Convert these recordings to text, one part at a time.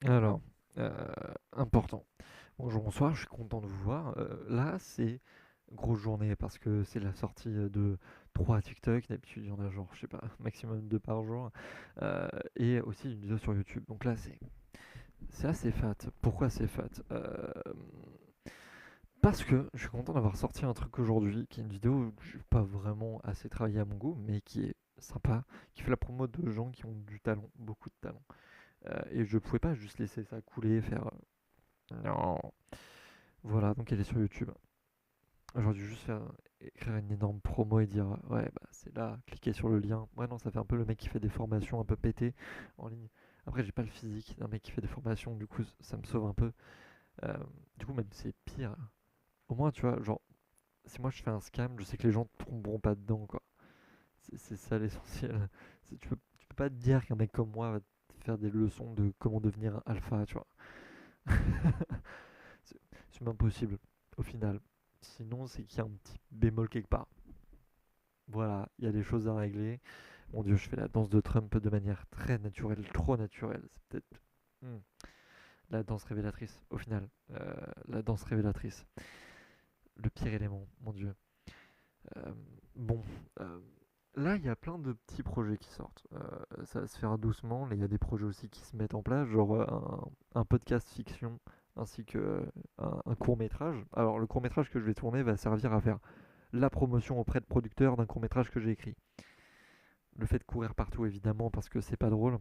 Alors, euh, important. Bonjour, bonsoir, je suis content de vous voir. Là, c'est grosse journée parce que c'est la sortie de 3 TikTok. D'habitude, il y en a genre, je sais pas, maximum 2 par jour. Et aussi une vidéo sur YouTube. Donc là, c'est assez fat. Pourquoi c'est fat? Parce que je suis content d'avoir sorti un truc aujourd'hui, qui est une vidéo où je n'ai pas vraiment assez travaillé à mon goût, mais qui est sympa, qui fait la promo de gens qui ont du talent, beaucoup de talent. Et je pouvais pas juste laisser ça couler, faire non. Voilà, donc elle est sur YouTube. J'aurais dû juste écrire une énorme promo et dire ouais, bah c'est là, cliquez sur le lien. Ouais, non, ça fait un peu le mec qui fait des formations un peu pétées en ligne. Après, j'ai pas le physique d'un mec qui fait des formations, du coup, ça me sauve un peu. Euh, du coup, même c'est pire. Au moins, tu vois, genre, si moi je fais un scam, je sais que les gens tomberont pas dedans, quoi. C'est ça l'essentiel. Tu peux pas te dire qu'un mec comme moi va te faire des leçons de comment devenir un alpha, tu vois. C'est c'est même impossible, au final. Sinon, c'est qu'il y a un petit bémol quelque part. Voilà, il y a des choses à régler. Mon Dieu, je fais la danse de Trump de manière très naturelle, trop naturelle. C'est peut-être la danse révélatrice, au final. La danse révélatrice. Le pire élément, mon Dieu. Euh, bon, euh, là, il y a plein de petits projets qui sortent. Ça va se faire doucement. Il y a des projets aussi qui se mettent en place, genre un podcast fiction ainsi que un court métrage. Alors, le court métrage que je vais tourner va servir à faire la promotion auprès de producteurs d'un court métrage que j'ai écrit. Le fait de courir partout, évidemment, parce que c'est pas drôle.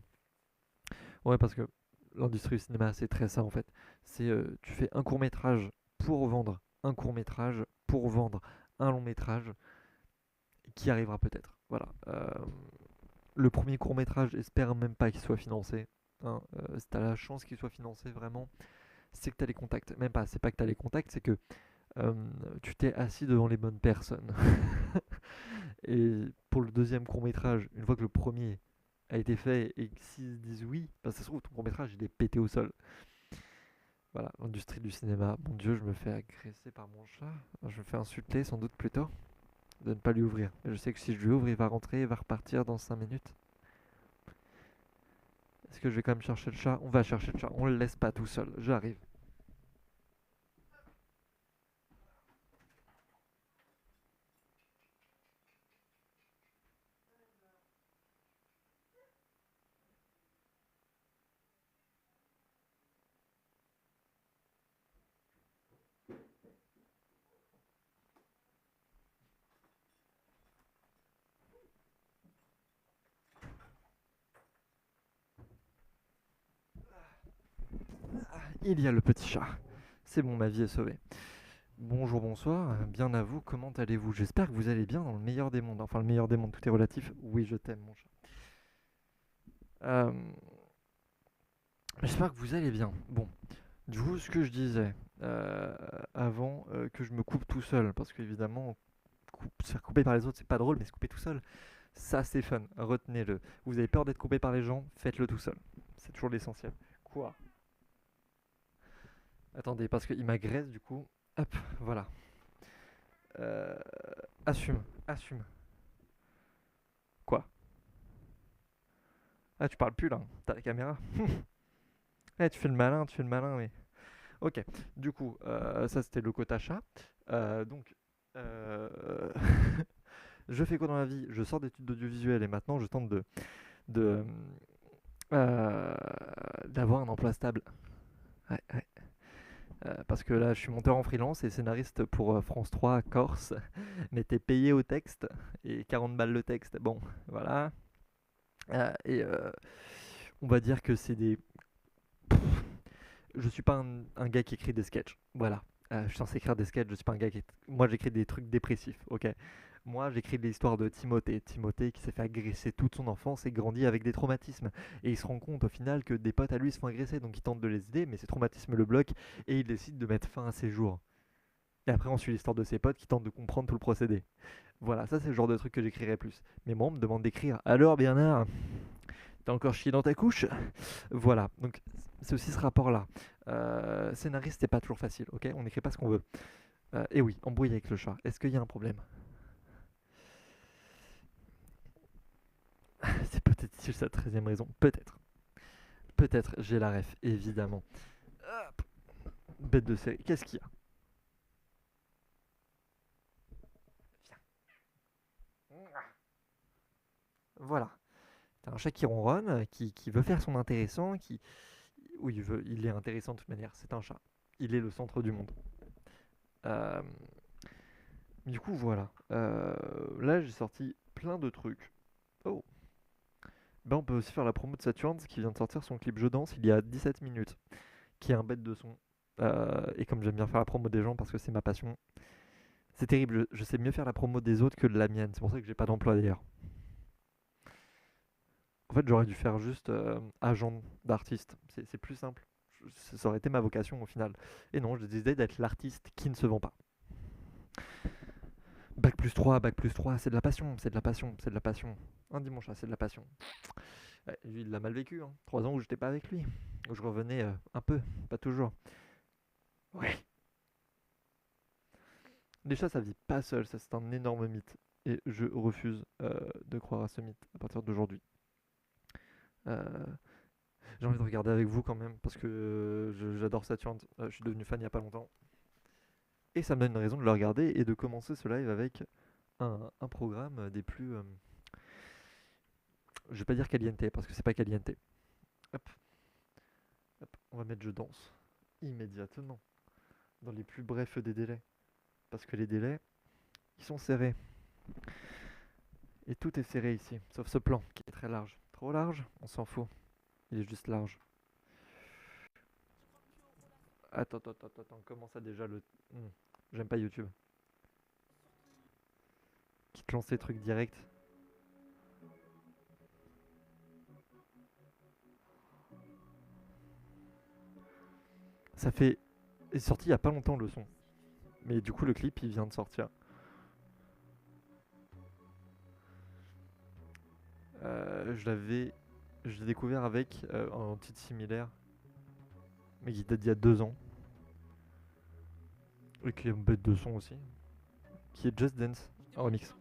Ouais, parce que l'industrie du cinéma, c'est très ça en fait. C'est tu fais un court métrage pour vendre un court métrage, pour vendre un long métrage qui arrivera peut-être. Voilà. Le premier court métrage, j'espère même pas qu'il soit financé. Hein. Si t'as la chance qu'il soit financé vraiment, c'est que t'as les contacts. Même pas, c'est pas que t'as les contacts, c'est que euh, tu t'es assis devant les bonnes personnes. Et pour le deuxième court métrage, une fois que le premier a été fait et que s'ils disent oui, bah ça se trouve ton court métrage il est pété au sol. Voilà, l'industrie du cinéma. Mon Dieu, je me fais agresser par mon chat. Je me fais insulter sans doute plutôt de ne pas lui ouvrir. Et je sais que si je lui ouvre, il va rentrer, il va repartir dans 5 minutes. Est-ce que je vais quand même chercher le chat? On va chercher le chat. On le laisse pas tout seul. J'arrive. Il y a le petit chat. C'est bon, ma vie est sauvée. Bonjour, bonsoir, bien à vous, comment allez-vous? J'espère que vous allez bien dans le meilleur des mondes. Enfin, le meilleur des mondes, tout est relatif. Oui, je t'aime, mon chat. Euh, J'espère que vous allez bien. Bon, du coup, ce que je disais euh, avant que je me coupe tout seul, parce qu'évidemment, se faire couper par les autres, c'est pas drôle, mais se couper tout seul, ça c'est fun. Retenez-le. Vous avez peur d'être coupé par les gens, faites-le tout seul. C'est toujours l'essentiel. Quoi? Attendez, parce qu'il m'agresse du coup. Hop, voilà. Euh, assume, assume. Quoi? Ah, tu parles plus là, t'as la caméra. Eh, tu fais le malin, mais. Ok, du coup, ça c'était le quota chat. Donc, euh, je fais quoi dans la vie? Je sors d'études d'audiovisuel et maintenant je tente de euh, d'avoir un emploi stable. Ouais, ouais. Parce que là, je suis monteur en freelance et scénariste pour France 3 Corse, mais t'es payé au texte et 40 balles le texte. Bon, voilà. Et on va dire que c'est des. Je suis pas un gars qui écrit des sketchs. Voilà. Je suis censé écrire des sketchs, je suis pas un gars qui. Moi, j'écris des trucs dépressifs, ok. Moi, j'écris l'histoire de Timothée. Timothée qui s'est fait agresser toute son enfance et grandit avec des traumatismes. Et il se rend compte au final que des potes à lui se font agresser, donc il tente de les aider, mais ces traumatismes le bloquent et il décide de mettre fin à ses jours. Et après, on suit l'histoire de ses potes qui tentent de comprendre tout le procédé. Voilà, ça c'est le genre de truc que j'écrirais plus. Mais moi, on me demande d'écrire. Alors, Bernard, t'as encore chié dans ta couche? Voilà, donc c'est aussi ce rapport-là. Scénariste, c'est pas toujours facile, ok? On n'écrit pas ce qu'on veut. Et oui, embrouille avec le chat. Est-ce qu'il y a un problème? C'est peut-être sa 13e raison. Peut-être. Peut-être, j'ai la ref, évidemment. Hop, bête de série. Qu'est-ce qu'il y a? Voilà. T'as un chat qui ronronne, qui veut faire son intéressant, qui... Oui, il est intéressant de toute manière, c'est un chat. Il est le centre du monde. Euh, Du coup, voilà. Là, j'ai sorti plein de trucs. Oh. Ben, on peut aussi faire la promo de Saturn qui vient de sortir son clip Je danse il y a 17 minutes, qui est un bête de son. Et comme j'aime bien faire la promo des gens parce que c'est ma passion, c'est terrible. Je sais mieux faire la promo des autres que de la mienne. C'est pour ça que j'ai pas d'emploi d'ailleurs. En fait, j'aurais dû faire juste agent d'artiste. C'est plus simple. Ça aurait été ma vocation au final. Et non, j'ai décidé d'être l'artiste qui ne se vend pas. Bac plus 3, c'est de la passion, c'est de la passion, c'est de la passion. Un dimanche, c'est de la passion. Ouais, lui, il l'a mal vécu, hein. 3 ans où j'étais pas avec lui. Où je revenais un peu, pas toujours. Ouais. Les chats, ça vit pas seul, ça c'est un énorme mythe. Et je refuse de croire à ce mythe à partir d'aujourd'hui. Euh, j'ai envie de regarder avec vous quand même, parce que j'adore Saturn. Je suis devenu fan il y a pas longtemps. Et ça me donne une raison de le regarder et de commencer ce live avec un programme des plus... je vais pas dire caliente, parce que c'est pas caliente. Hop, hop, on va mettre je danse. Immédiatement. Dans les plus brefs des délais. Parce que les délais, ils sont serrés. Et tout est serré ici, sauf ce plan qui est très large. Trop large? On s'en fout. Il est juste large. Attends, comment ça déjà le... J'aime pas YouTube. Qui te lance ces trucs directs. Ça fait... Il est sorti il y a pas longtemps le son. Mais du coup le clip il vient de sortir. Je l'avais... Je l'ai découvert avec un titre similaire. Mais qui date d'il y a 2 ans. Et qui est une bête de son aussi. Qui est Just Dance en remix.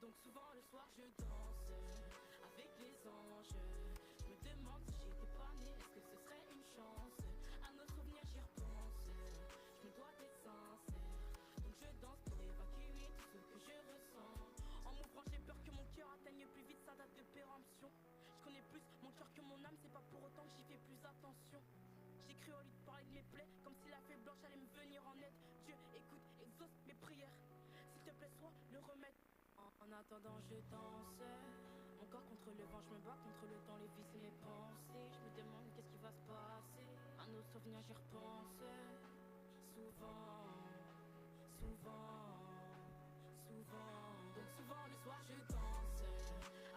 Donc souvent le soir je danse avec les anges. Je me demande si j'étais pas née, est-ce que ce serait une chance? À nos souvenirs j'y repense, je me dois d'être sincère. Donc je danse pour évacuer tout ce que je ressens. En m'ouvrant j'ai peur que mon cœur atteigne plus vite sa date de péremption. Je connais plus mon cœur que mon âme, c'est pas pour autant que j'y fais plus attention. J'écris au lit de parler de mes plaies, comme si la fée blanche allait me venir en aide. Dieu écoute, exauce mes prières. S'il te plaît sois le remède. En attendant je danse, mon corps contre le vent, je me bats contre le temps, les vices et mes pensées. Je me demande qu'est-ce qui va se passer, à nos souvenirs j'y repense. Souvent, donc souvent le soir je danse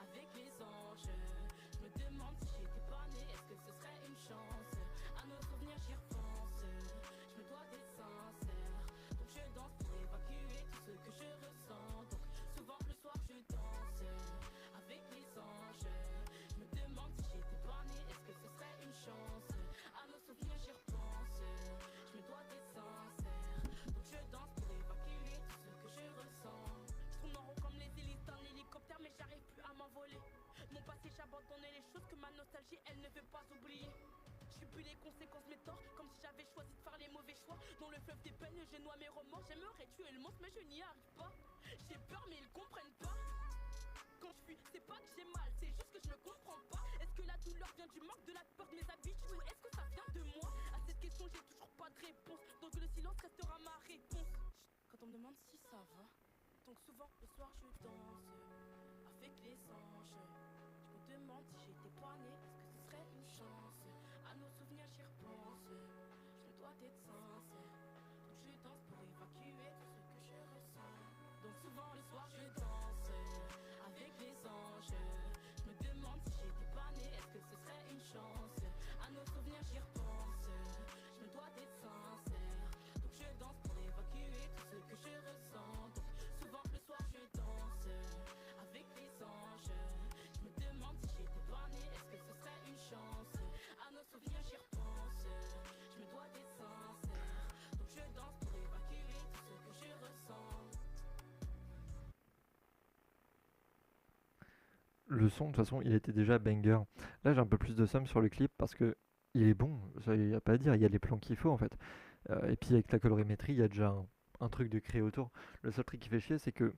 avec les anges. Je me demande si j'étais pas née, est-ce que ce serait une chance? À nos souvenirs j'y repense, je me dois d'être sincère. Donc je danse pour évacuer tout ce que je ressens. Donc souvent le soir je danse avec les anges. Je me demande si j'étais pas née, est-ce que ce serait une chance? À nos souvenirs j'y repense, je me dois d'être sincère. Donc je danse pour évacuer tout ce que je ressens. Je tourne en rond comme les hélices d'un hélicoptère, mais j'arrive plus à m'envoler. Mon passé j'abandonnais les choses que ma nostalgie elle ne veut pas oublier. Je suis plus les conséquences mes torts, comme si j'avais choisi de faire les mauvais choix. Dans le fleuve des peines je noie mes remords. J'aimerais tuer le monstre mais je n'y arrive pas. J'ai peur mais ils comprennent pas. Quand je fuis, c'est pas que j'ai mal, c'est juste que je ne comprends pas. Est-ce que la douleur vient du manque, de la peur de mes habitudes, ou est-ce que ça vient de moi? À cette question j'ai toujours pas de réponse, donc le silence restera ma réponse. Quand on me demande si ça va, donc souvent le soir je danse avec les anges. Je me demande si j'étais pas née, est-ce que ce serait une chance? À nos souvenirs j'y repense, je me dois d'être sincère. Donc je danse pour évacuer tout ce que je ressens. Donc souvent le soir je danse avec les anges. Je me demande si j'étais pas née, est-ce que ce serait une chance? À nos souvenirs j'y repense, le son, de toute façon, il était déjà banger. Là, j'ai un peu plus de somme sur le clip parce que il est bon, ça y a pas à dire, il y a les plans qu'il faut en fait. Et puis avec la colorimétrie, il y a déjà un truc de créer autour. Le seul truc qui fait chier, c'est que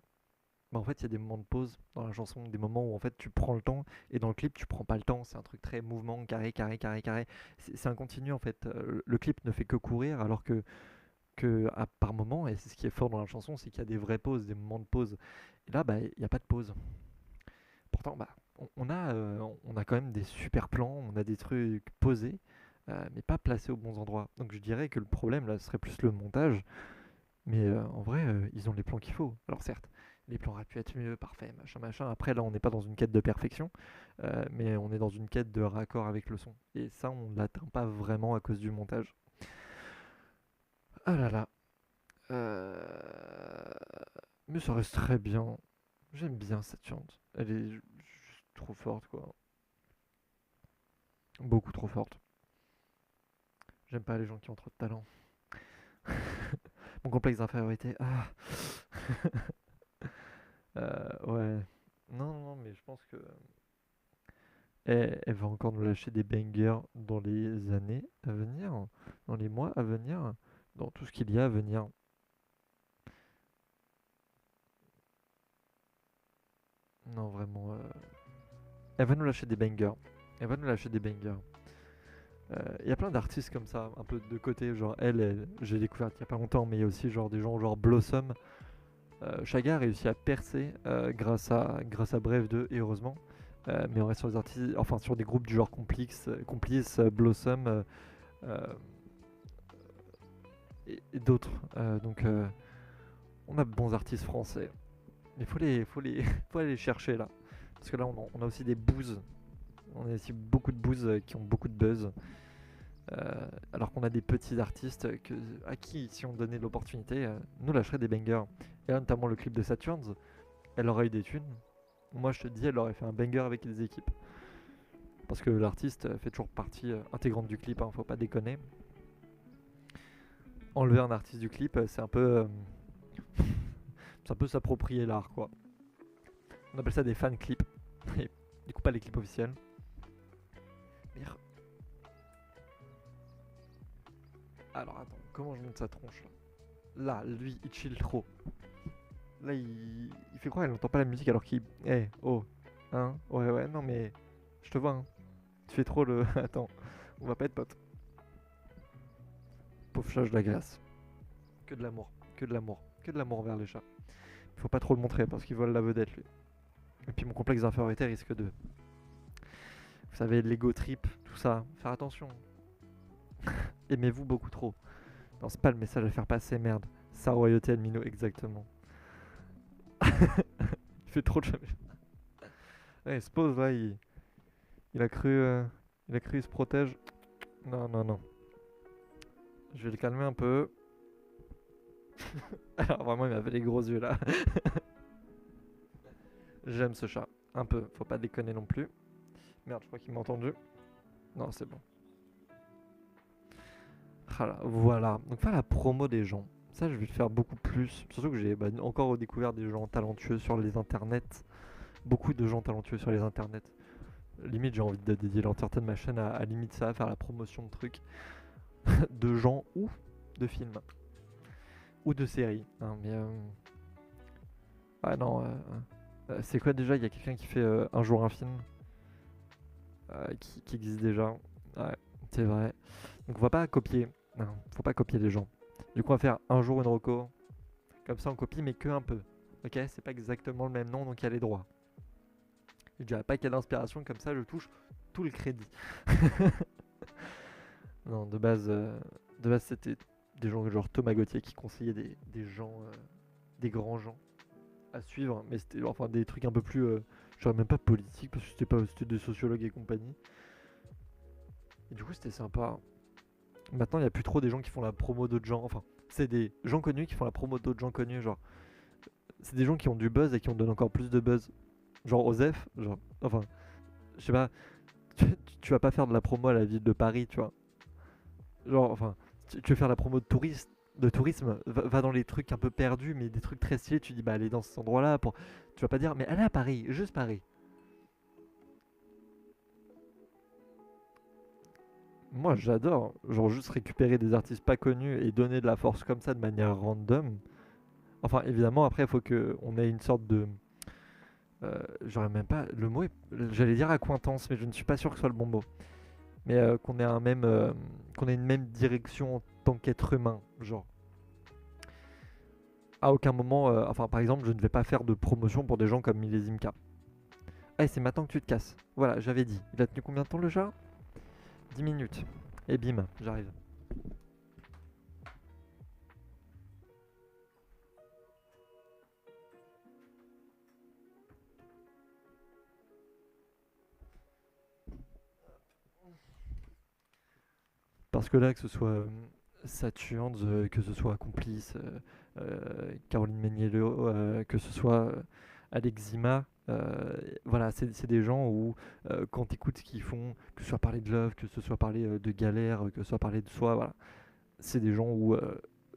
bah, en fait, il y a des moments de pause dans la chanson, des moments où en fait tu prends le temps, et dans le clip, tu prends pas le temps. C'est un truc très mouvement, carré, carré, carré, carré. C'est un continu en fait. Le clip ne fait que courir, alors que par moment, et c'est ce qui est fort dans la chanson, c'est qu'il y a des vraies pauses, des moments de pause. Et là, bah, il n'y a pas de pause. Pourtant, bah, on a quand même des super plans, on a des trucs posés, mais pas placés aux bons endroits. Donc je dirais que le problème là, ce serait plus le montage. Mais en vrai, ils ont les plans qu'il faut. Alors certes, les plans auraient pu être mieux, parfait, machin, machin. Après, là, on n'est pas dans une quête de perfection, mais on est dans une quête de raccord avec le son. Et ça, on ne l'atteint pas vraiment à cause du montage. Ah là là. Mais ça reste très bien. J'aime bien cette chante. Elle est juste trop forte, quoi. Beaucoup trop forte. J'aime pas les gens qui ont trop de talent. Mon complexe d'infériorité. Ah. Ouais. Non, non, non, mais je pense que elle va encore nous lâcher des bangers dans les années à venir, dans les mois à venir, dans tout ce qu'il y a à venir. Non, vraiment. Elle va nous lâcher des bangers. Elle va nous lâcher des bangers. Il y a plein d'artistes comme ça, un peu de côté. Genre, j'ai découvert il y a pas longtemps, mais il y a aussi genre des gens genre Blossom. Chaga a réussi à percer grâce à Bref 2, et heureusement. Mais on reste sur des artistes, enfin sur des groupes du genre Complice, Blossom euh, et d'autres. Donc on a de bons artistes français. Mais faut aller les chercher là. Parce que là on a aussi des booze. On a aussi beaucoup de booze qui ont beaucoup de buzz. Alors qu'on a des petits artistes à qui, si on donnait l'opportunité, nous lâcherait des bangers. Et là, notamment le clip de Saturns, elle aurait eu des thunes. Moi, je te dis, elle aurait fait un banger avec les équipes. Parce que l'artiste fait toujours partie intégrante du clip, hein, faut pas déconner. Enlever un artiste du clip, c'est un peu. C'est un peu s'approprier l'art, quoi. On appelle ça des fan clips. Et du coup, pas les clips officiels. Alors attends, comment je monte sa tronche là? Là, lui, il chill trop. Là, il fait croire qu'il n'entend pas la musique alors qu'il. Eh, oh. Hein? Ouais, ouais, non mais. Je te vois, hein. Tu fais trop le. Attends, on va pas être potes. Pauvre chat, je l'agace. Que de l'amour, que de l'amour, que de l'amour vers les chats. Il faut pas trop le montrer parce qu'il vole la vedette, lui. Et puis mon complexe d'infériorité risque de. Vous savez, l'ego trip, tout ça. Faire attention. Aimez-vous beaucoup trop. Non, c'est pas le message à faire passer, merde. Sa royauté Admino, exactement. Il fait trop de jamais. Ouais, il se pose là, il a cru. Il a cru, il se protège. Non, non, non. Je vais le calmer un peu. Alors vraiment, il m'avait les gros yeux là. J'aime ce chat. Un peu, faut pas déconner non plus. Merde, je crois qu'il m'a entendu. Non, c'est bon. Voilà. Donc faire la promo des gens. Ça, je vais le faire beaucoup plus. Surtout que j'ai encore redécouvert des gens talentueux sur les internets. Beaucoup de gens talentueux sur les internets. Limite, j'ai envie de dédier l'entièreté de ma chaîne à limite ça, à faire la promotion de trucs. De gens ou de films. Ou de séries. Hein, mais ah non, c'est quoi déjà? Il y a quelqu'un qui fait un jour un film qui existe déjà. Ouais, c'est vrai. Donc on va pas copier. Non, faut pas copier les gens. Du coup, on va faire un jour une reco. Comme ça, on copie, mais que un peu. Ok, c'est pas exactement le même nom, donc il y a les droits. Je dirais pas qu'il y a d'inspiration, comme ça, je touche tout le crédit. Non, de base, c'était des gens genre Thomas Gauthier qui conseillaient des gens, des grands gens à suivre, mais c'était enfin des trucs un peu plus, je dirais même pas politiques parce que c'était des sociologues et compagnie. Et du coup, c'était sympa. Maintenant, il n'y a plus trop des gens qui font la promo d'autres gens. Enfin, c'est des gens connus qui font la promo d'autres gens connus. Genre, c'est des gens qui ont du buzz et qui ont donné encore plus de buzz. Genre, Osef, genre, enfin, je sais pas, tu vas pas faire de la promo à la ville de Paris, tu vois. Genre, enfin, tu veux faire la promo de tourisme, va dans les trucs un peu perdus, mais des trucs très stylés. Tu dis, bah, allez dans cet endroit-là. Tu vas pas dire, mais allez à Paris, juste Paris. Moi, j'adore. Genre, juste récupérer des artistes pas connus et donner de la force comme ça de manière random. Enfin, évidemment, après, il faut qu'on ait une sorte de. J'aurais même pas. Le mot est. J'allais dire accointance, mais je ne suis pas sûr que ce soit le bon mot. Mais qu'on ait qu'on ait une même direction en tant qu'être humain. Genre, à aucun moment. Enfin, par exemple, je ne vais pas faire de promotion pour des gens comme Millésime K. Ah, c'est maintenant que tu te casses. Voilà, j'avais dit. Il a tenu combien de temps le chat? 10 minutes. Et bim, j'arrive. Parce que là, que ce soit Saturne, que ce soit Complice, Caroline Méniello, que ce soit Alex Zima, voilà, c'est des gens où quand tu écoutes ce qu'ils font, que ce soit parler de love, que ce soit parler de galère, que ce soit parler de soi, voilà, c'est des gens où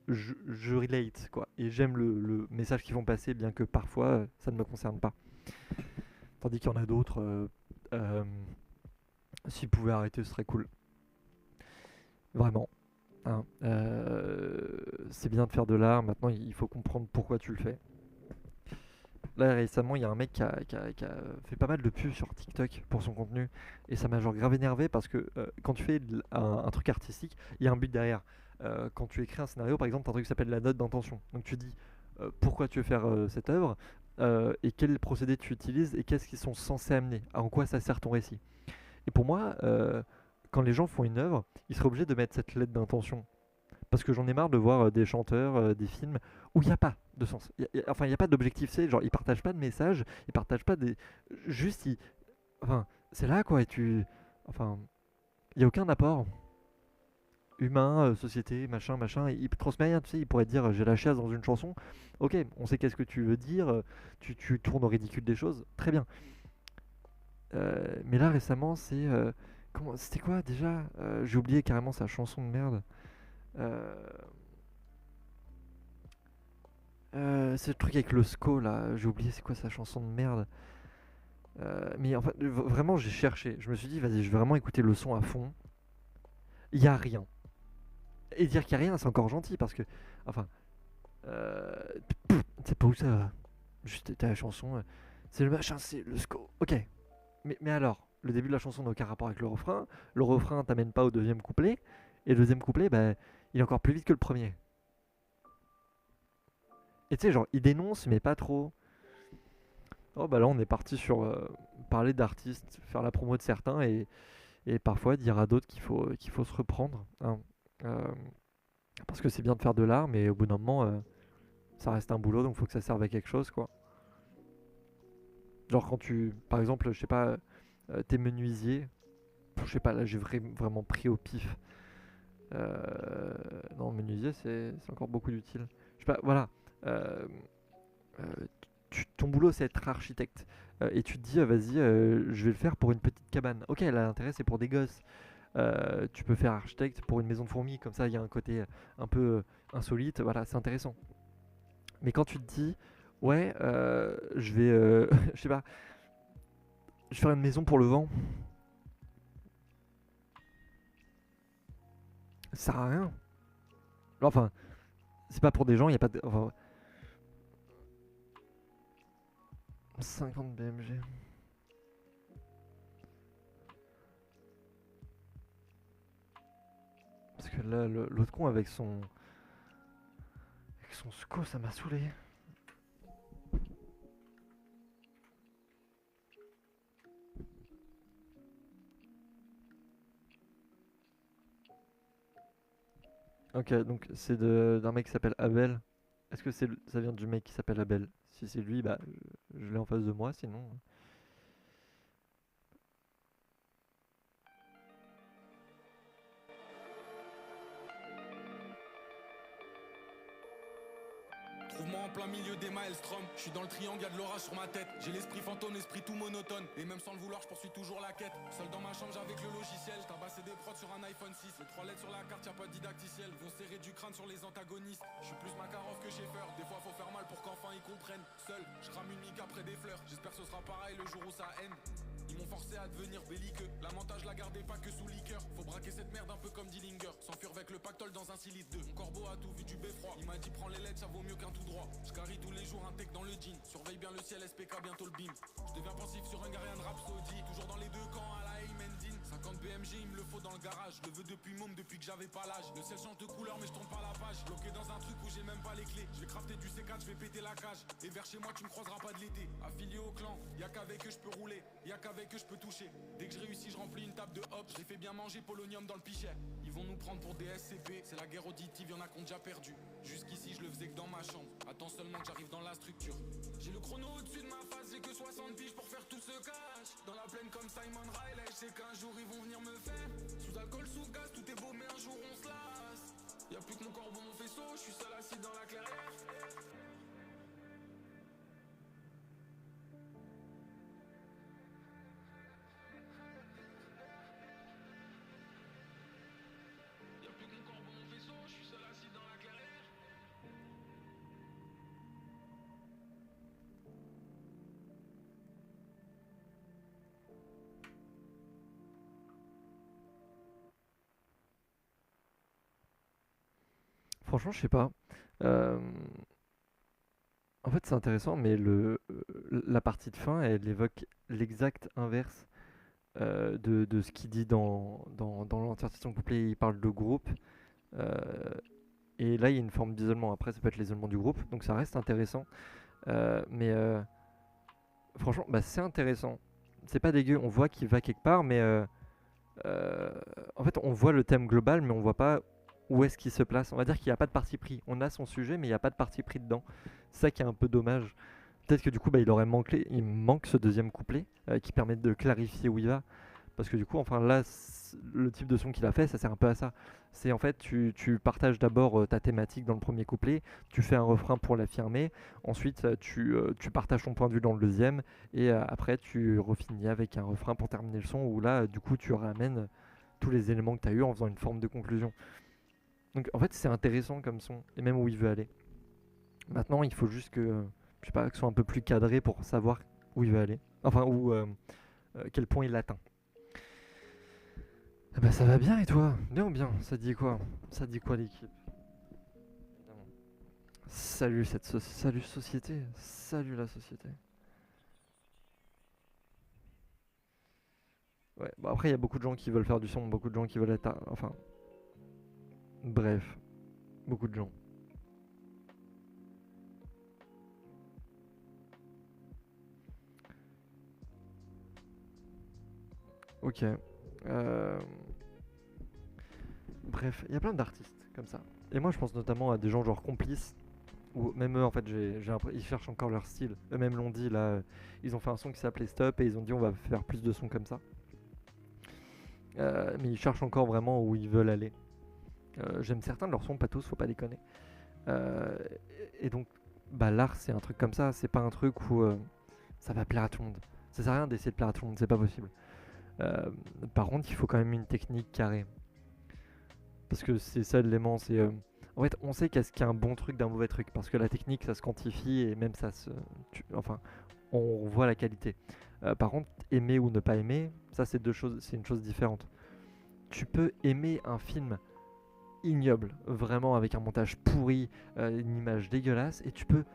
je relate, quoi. Et j'aime le message qu'ils font passer, bien que parfois ça ne me concerne pas. Tandis qu'il y en a d'autres, euh, s'ils pouvaient arrêter, ce serait cool. Vraiment. Hein. C'est bien de faire de l'art, maintenant il faut comprendre pourquoi tu le fais. Là récemment il y a un mec qui a fait pas mal de pubs sur TikTok pour son contenu et ça m'a genre grave énervé parce que quand tu fais un truc artistique, il y a un but derrière. Quand tu écris un scénario par exemple, t'as un truc qui s'appelle la note d'intention. Donc tu dis pourquoi tu veux faire cette œuvre et quel procédé tu utilises et qu'est-ce qu'ils sont censés amener, en quoi ça sert ton récit. Et pour moi, quand les gens font une œuvre, ils seraient obligés de mettre cette lettre d'intention. Parce que j'en ai marre de voir des chanteurs, des films où il n'y a pas de sens. Enfin, il n'y a pas d'objectif, c'est genre ils partagent pas de messages, ils partagent pas des. Juste, enfin, c'est là quoi, et tu. Enfin, il n'y a aucun apport humain, société, machin, machin. Il transmet rien, tu sais, il pourrait dire j'ai la chasse dans une chanson. Ok, on sait qu'est-ce que tu veux dire, tu tournes au ridicule des choses, très bien. Mais là récemment, c'est. C'était quoi déjà? J'ai oublié carrément sa chanson de merde. Euh, c'est le truc avec le SCO là, j'ai oublié c'est quoi sa chanson de merde. Mais en fait, vraiment j'ai cherché. Je me suis dit, vas-y, je vais vraiment écouter le son à fond. Il y a rien. Et dire qu'il y a rien, c'est encore gentil parce que, enfin, euh, c'est pas où ça va. Juste t'as la chanson, c'est le machin, c'est le SCO. Ok. Mais alors, le début de la chanson n'a aucun rapport avec le refrain. Le refrain t'amène pas au deuxième couplet. Et le deuxième couplet, bah, il est encore plus vite que le premier. Et tu sais, genre, il dénonce, mais pas trop. Oh bah là on est parti sur parler d'artistes, faire la promo de certains et parfois dire à d'autres qu'il faut se reprendre. Hein. Euh, parce que c'est bien de faire de l'art, mais au bout d'un moment, ça reste un boulot, donc faut que ça serve à quelque chose, quoi. Genre quand tu, par exemple, je sais pas, t'es menuisier, je sais pas, là j'ai vraiment pris au pif. Non, menuisier c'est encore beaucoup d'utile. Je sais pas, voilà. Euh, euh, ton boulot c'est être architecte et tu te dis vas-y je vais le faire pour une petite cabane. Ok, là l'intérêt c'est pour des gosses. Tu peux faire architecte pour une maison de fourmis, comme ça il y a un côté un peu insolite, voilà c'est intéressant. Mais quand tu te dis ouais je vais je sais pas, je vais faire une maison pour le vent, ça sert à rien. Enfin c'est pas pour des gens, il y a pas de, enfin, 50 BMG. Parce que là l'autre con avec son SCO ça m'a saoulé. Ok, donc c'est d'un mec qui s'appelle Abel. Est-ce que ça vient du mec qui s'appelle Abel? Si c'est lui, bah je l'ai en face de moi, sinon. Trouve-moi en plein milieu des maelstrom. Je suis dans le triangle, y'a de l'orage sur ma tête. J'ai l'esprit fantôme, esprit tout monotone. Et même sans le vouloir, je poursuis toujours la quête. Seul dans ma chambre, avec le logiciel. Tabassé des prods sur un iPhone 6. Les 3 lettres sur la carte, y'a pas de didacticiel. Vont serrer du crâne. crâne sur les antagonistes. Je suis plus Makarov que Schaeffer. Des fois faut faire mal pour qu'enfin ils comprennent. Seul, je crame une mique après des fleurs. J'espère que ce sera pareil le jour où ça haine. Ils m'ont forcé à devenir belliqueux. L'avantage la gardais pas que sous liqueur. Faut braquer cette merde un peu comme Dillinger. S'enfuir avec le pactole dans un silice 2. Mon corbeau a tout vu du beffroi. Il m'a dit prends les lettres, ça vaut mieux qu'un tout droit. Je carie tous les jours un tech dans le jean. Surveille bien le ciel, SPK bientôt le beam. Je deviens pensif sur un Garian Rhapsody. Toujours dans les deux camps à la Aymendine. 50 BMG, il me le faut dans le garage. Je le veux depuis môme, depuis que j'avais pas l'âge. Le ciel change de couleur mais je tourne pas la page. Bloqué dans un truc où j'ai même pas les clés. Je vais crafter du C4, je vais péter la cage. Et vers chez moi tu me croiseras pas de l'été. Affilié au clan, y'a qu'avec eux je peux rouler. Y'a qu'avec eux je peux toucher. Dès que je réussis je remplis une table de hop. Je les fais bien manger polonium dans le pichet. Ils vont nous prendre pour des SCP. C'est la guerre auditive, y'en a qu'on déjà perdu. Jusqu'ici je le faisais que dans ma chambre. Attends seulement que j'arrive dans la structure. J'ai le chrono au-dessus de ma face. J'ai que 60 piges pour faire tout ce cash. Dans la plaine comme Simon Riley. Je sais qu'un jour ils vont venir me faire. Sous alcool, sous gaz, tout est beau mais un jour on se lasse. Y'a plus que mon corbeau, mon faisceau. Je suis seul assis dans la clairière. Y'a plus que mon corbeau, mon faisceau. Je suis seul assis dans la clairière. Franchement, je sais pas. Euh, En fait, c'est intéressant, mais la partie de fin, elle évoque l'exact inverse de ce qu'il dit dans l'entièreté de son couplet. Il parle de groupe, euh, et là, il y a une forme d'isolement. Après, ça peut être l'isolement du groupe, donc ça reste intéressant. Mais franchement, bah, c'est intéressant. C'est pas dégueu, on voit qu'il va quelque part, mais euh, en fait, on voit le thème global, mais on voit pas où est-ce qu'il se place. On va dire qu'il n'y a pas de parti pris. On a son sujet, mais il n'y a pas de parti pris dedans. C'est ça qui est un peu dommage. Peut-être que du coup, bah, il manque ce deuxième couplet qui permet de clarifier où il va. Parce que du coup, enfin là, le type de son qu'il a fait, ça sert un peu à ça. C'est en fait, tu partages d'abord ta thématique dans le premier couplet, tu fais un refrain pour l'affirmer, ensuite tu partages ton point de vue dans le deuxième, et après tu refinis avec un refrain pour terminer le son, où là, du coup, tu ramènes tous les éléments que tu as eu en faisant une forme de conclusion. Donc en fait, c'est intéressant comme son, et même où il veut aller. Maintenant, il faut juste que, je sais pas, que ce soit un peu plus cadré pour savoir où il veut aller. Enfin, quel point il atteint. Eh ben, ça va bien et toi? Bien ou bien? Ça te dit quoi? Ça te dit quoi l'équipe? Salut salut société. Salut la société. Ouais, bon après il y a beaucoup de gens qui veulent faire du son, beaucoup de gens qui veulent être... Enfin, bref, beaucoup de gens. Ok. Euh, Bref, il y a plein d'artistes comme ça. Et moi je pense notamment à des gens genre complices, ou même eux en fait ils cherchent encore leur style. Eux-mêmes l'ont dit là, ils ont fait un son qui s'appelait Stop et ils ont dit on va faire plus de sons comme ça. Mais ils cherchent encore vraiment où ils veulent aller. J'aime certains de leurs sons, pas tous, faut pas déconner. Euh, et donc, bah, l'art c'est un truc comme ça, c'est pas un truc où ça va plaire à tout le monde. Ça sert à rien d'essayer de plaire à tout le monde, c'est pas possible. Euh, Par contre, il faut quand même une technique carrée. Parce que c'est ça l'élément, c'est... en fait, on sait qu'est-ce qu'il y a un bon truc d'un mauvais truc, parce que la technique, ça se quantifie et même ça se... enfin, on voit la qualité. Par contre, aimer ou ne pas aimer, ça c'est deux choses, c'est une chose différente. Tu peux aimer un film ignoble, vraiment avec un montage pourri, une image dégueulasse, et tu peux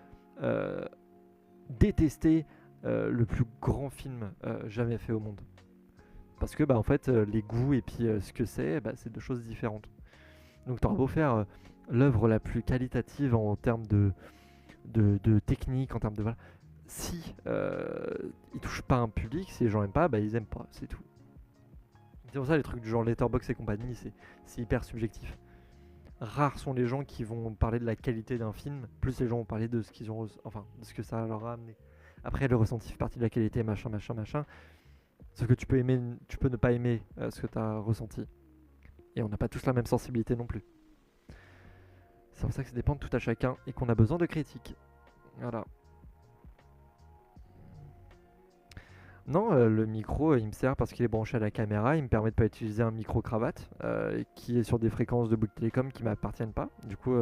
euh, détester le plus grand film jamais fait au monde. Parce que bah en fait les goûts et puis ce que c'est deux choses différentes. Donc t'auras beau faire l'œuvre la plus qualitative en termes de technique, en termes de voilà. Si ils touchent pas un public, si les gens aiment pas, bah ils aiment pas, c'est tout. C'est pour ça les trucs du genre Letterboxd et compagnie, c'est hyper subjectif. Rares sont les gens qui vont parler de la qualité d'un film, plus les gens vont parler de ce qu'ils ont, enfin de ce que ça leur a amené. Après le ressenti fait partie de la qualité, machin, machin, machin. Ce que tu peux aimer, tu peux ne pas aimer ce que tu as ressenti. Et on n'a pas tous la même sensibilité non plus. C'est pour ça que ça dépend de tout à chacun et qu'on a besoin de critiques. Voilà. Non, le micro, il me sert parce qu'il est branché à la caméra. Il me permet de pas utiliser un micro-cravate qui est sur des fréquences de Bouygues Télécom qui m'appartiennent pas. Du coup,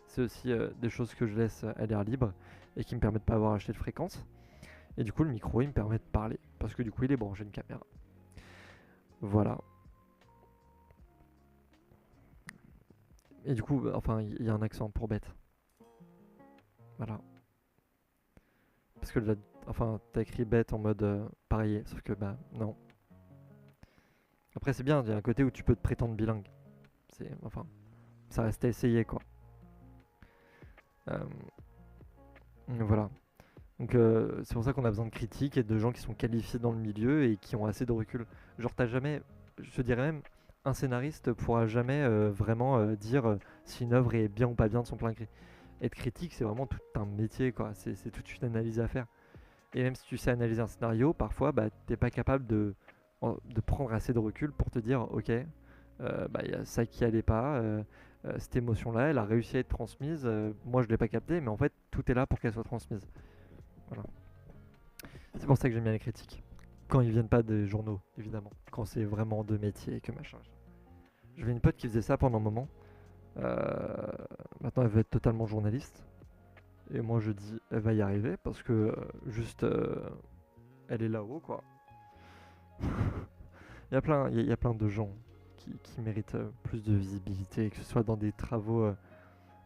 c'est aussi des choses que je laisse à l'air libre et qui me permettent de pas avoir acheté de fréquence. Et du coup, le micro, il me permet de parler parce que du coup, il est branché à une caméra. Voilà. Et du coup, enfin, il y a un accent pour bête. Voilà. Parce que enfin, t'as écrit bête en mode pareil, sauf que bah non. Après, c'est bien, il y a un côté où tu peux te prétendre bilingue. Enfin, ça reste à essayer quoi. Euh, voilà. Donc c'est pour ça qu'on a besoin de critiques et de gens qui sont qualifiés dans le milieu et qui ont assez de recul. Genre t'as jamais, je te dirais même, un scénariste pourra jamais vraiment dire si une œuvre est bien ou pas bien de son plein gré. Être critique, c'est vraiment tout un métier quoi. C'est toute une analyse à faire. Et même si tu sais analyser un scénario, parfois bah, t'es pas capable de prendre assez de recul pour te dire ok, bah, y a ça qui allait pas. Cette émotion-là, elle a réussi à être transmise. Moi, je l'ai pas capté, mais en fait, tout est là pour qu'elle soit transmise. Voilà. C'est pour ça que j'aime bien les critiques. Quand ils viennent pas des journaux, évidemment. Quand c'est vraiment de métier et que machin. J'avais une pote qui faisait ça pendant un moment. Euh, Maintenant, elle veut être totalement journaliste. Et moi, je dis, elle va y arriver parce que juste, elle est là-haut, quoi. Il y a plein de gens qui méritent plus de visibilité, que ce soit dans des travaux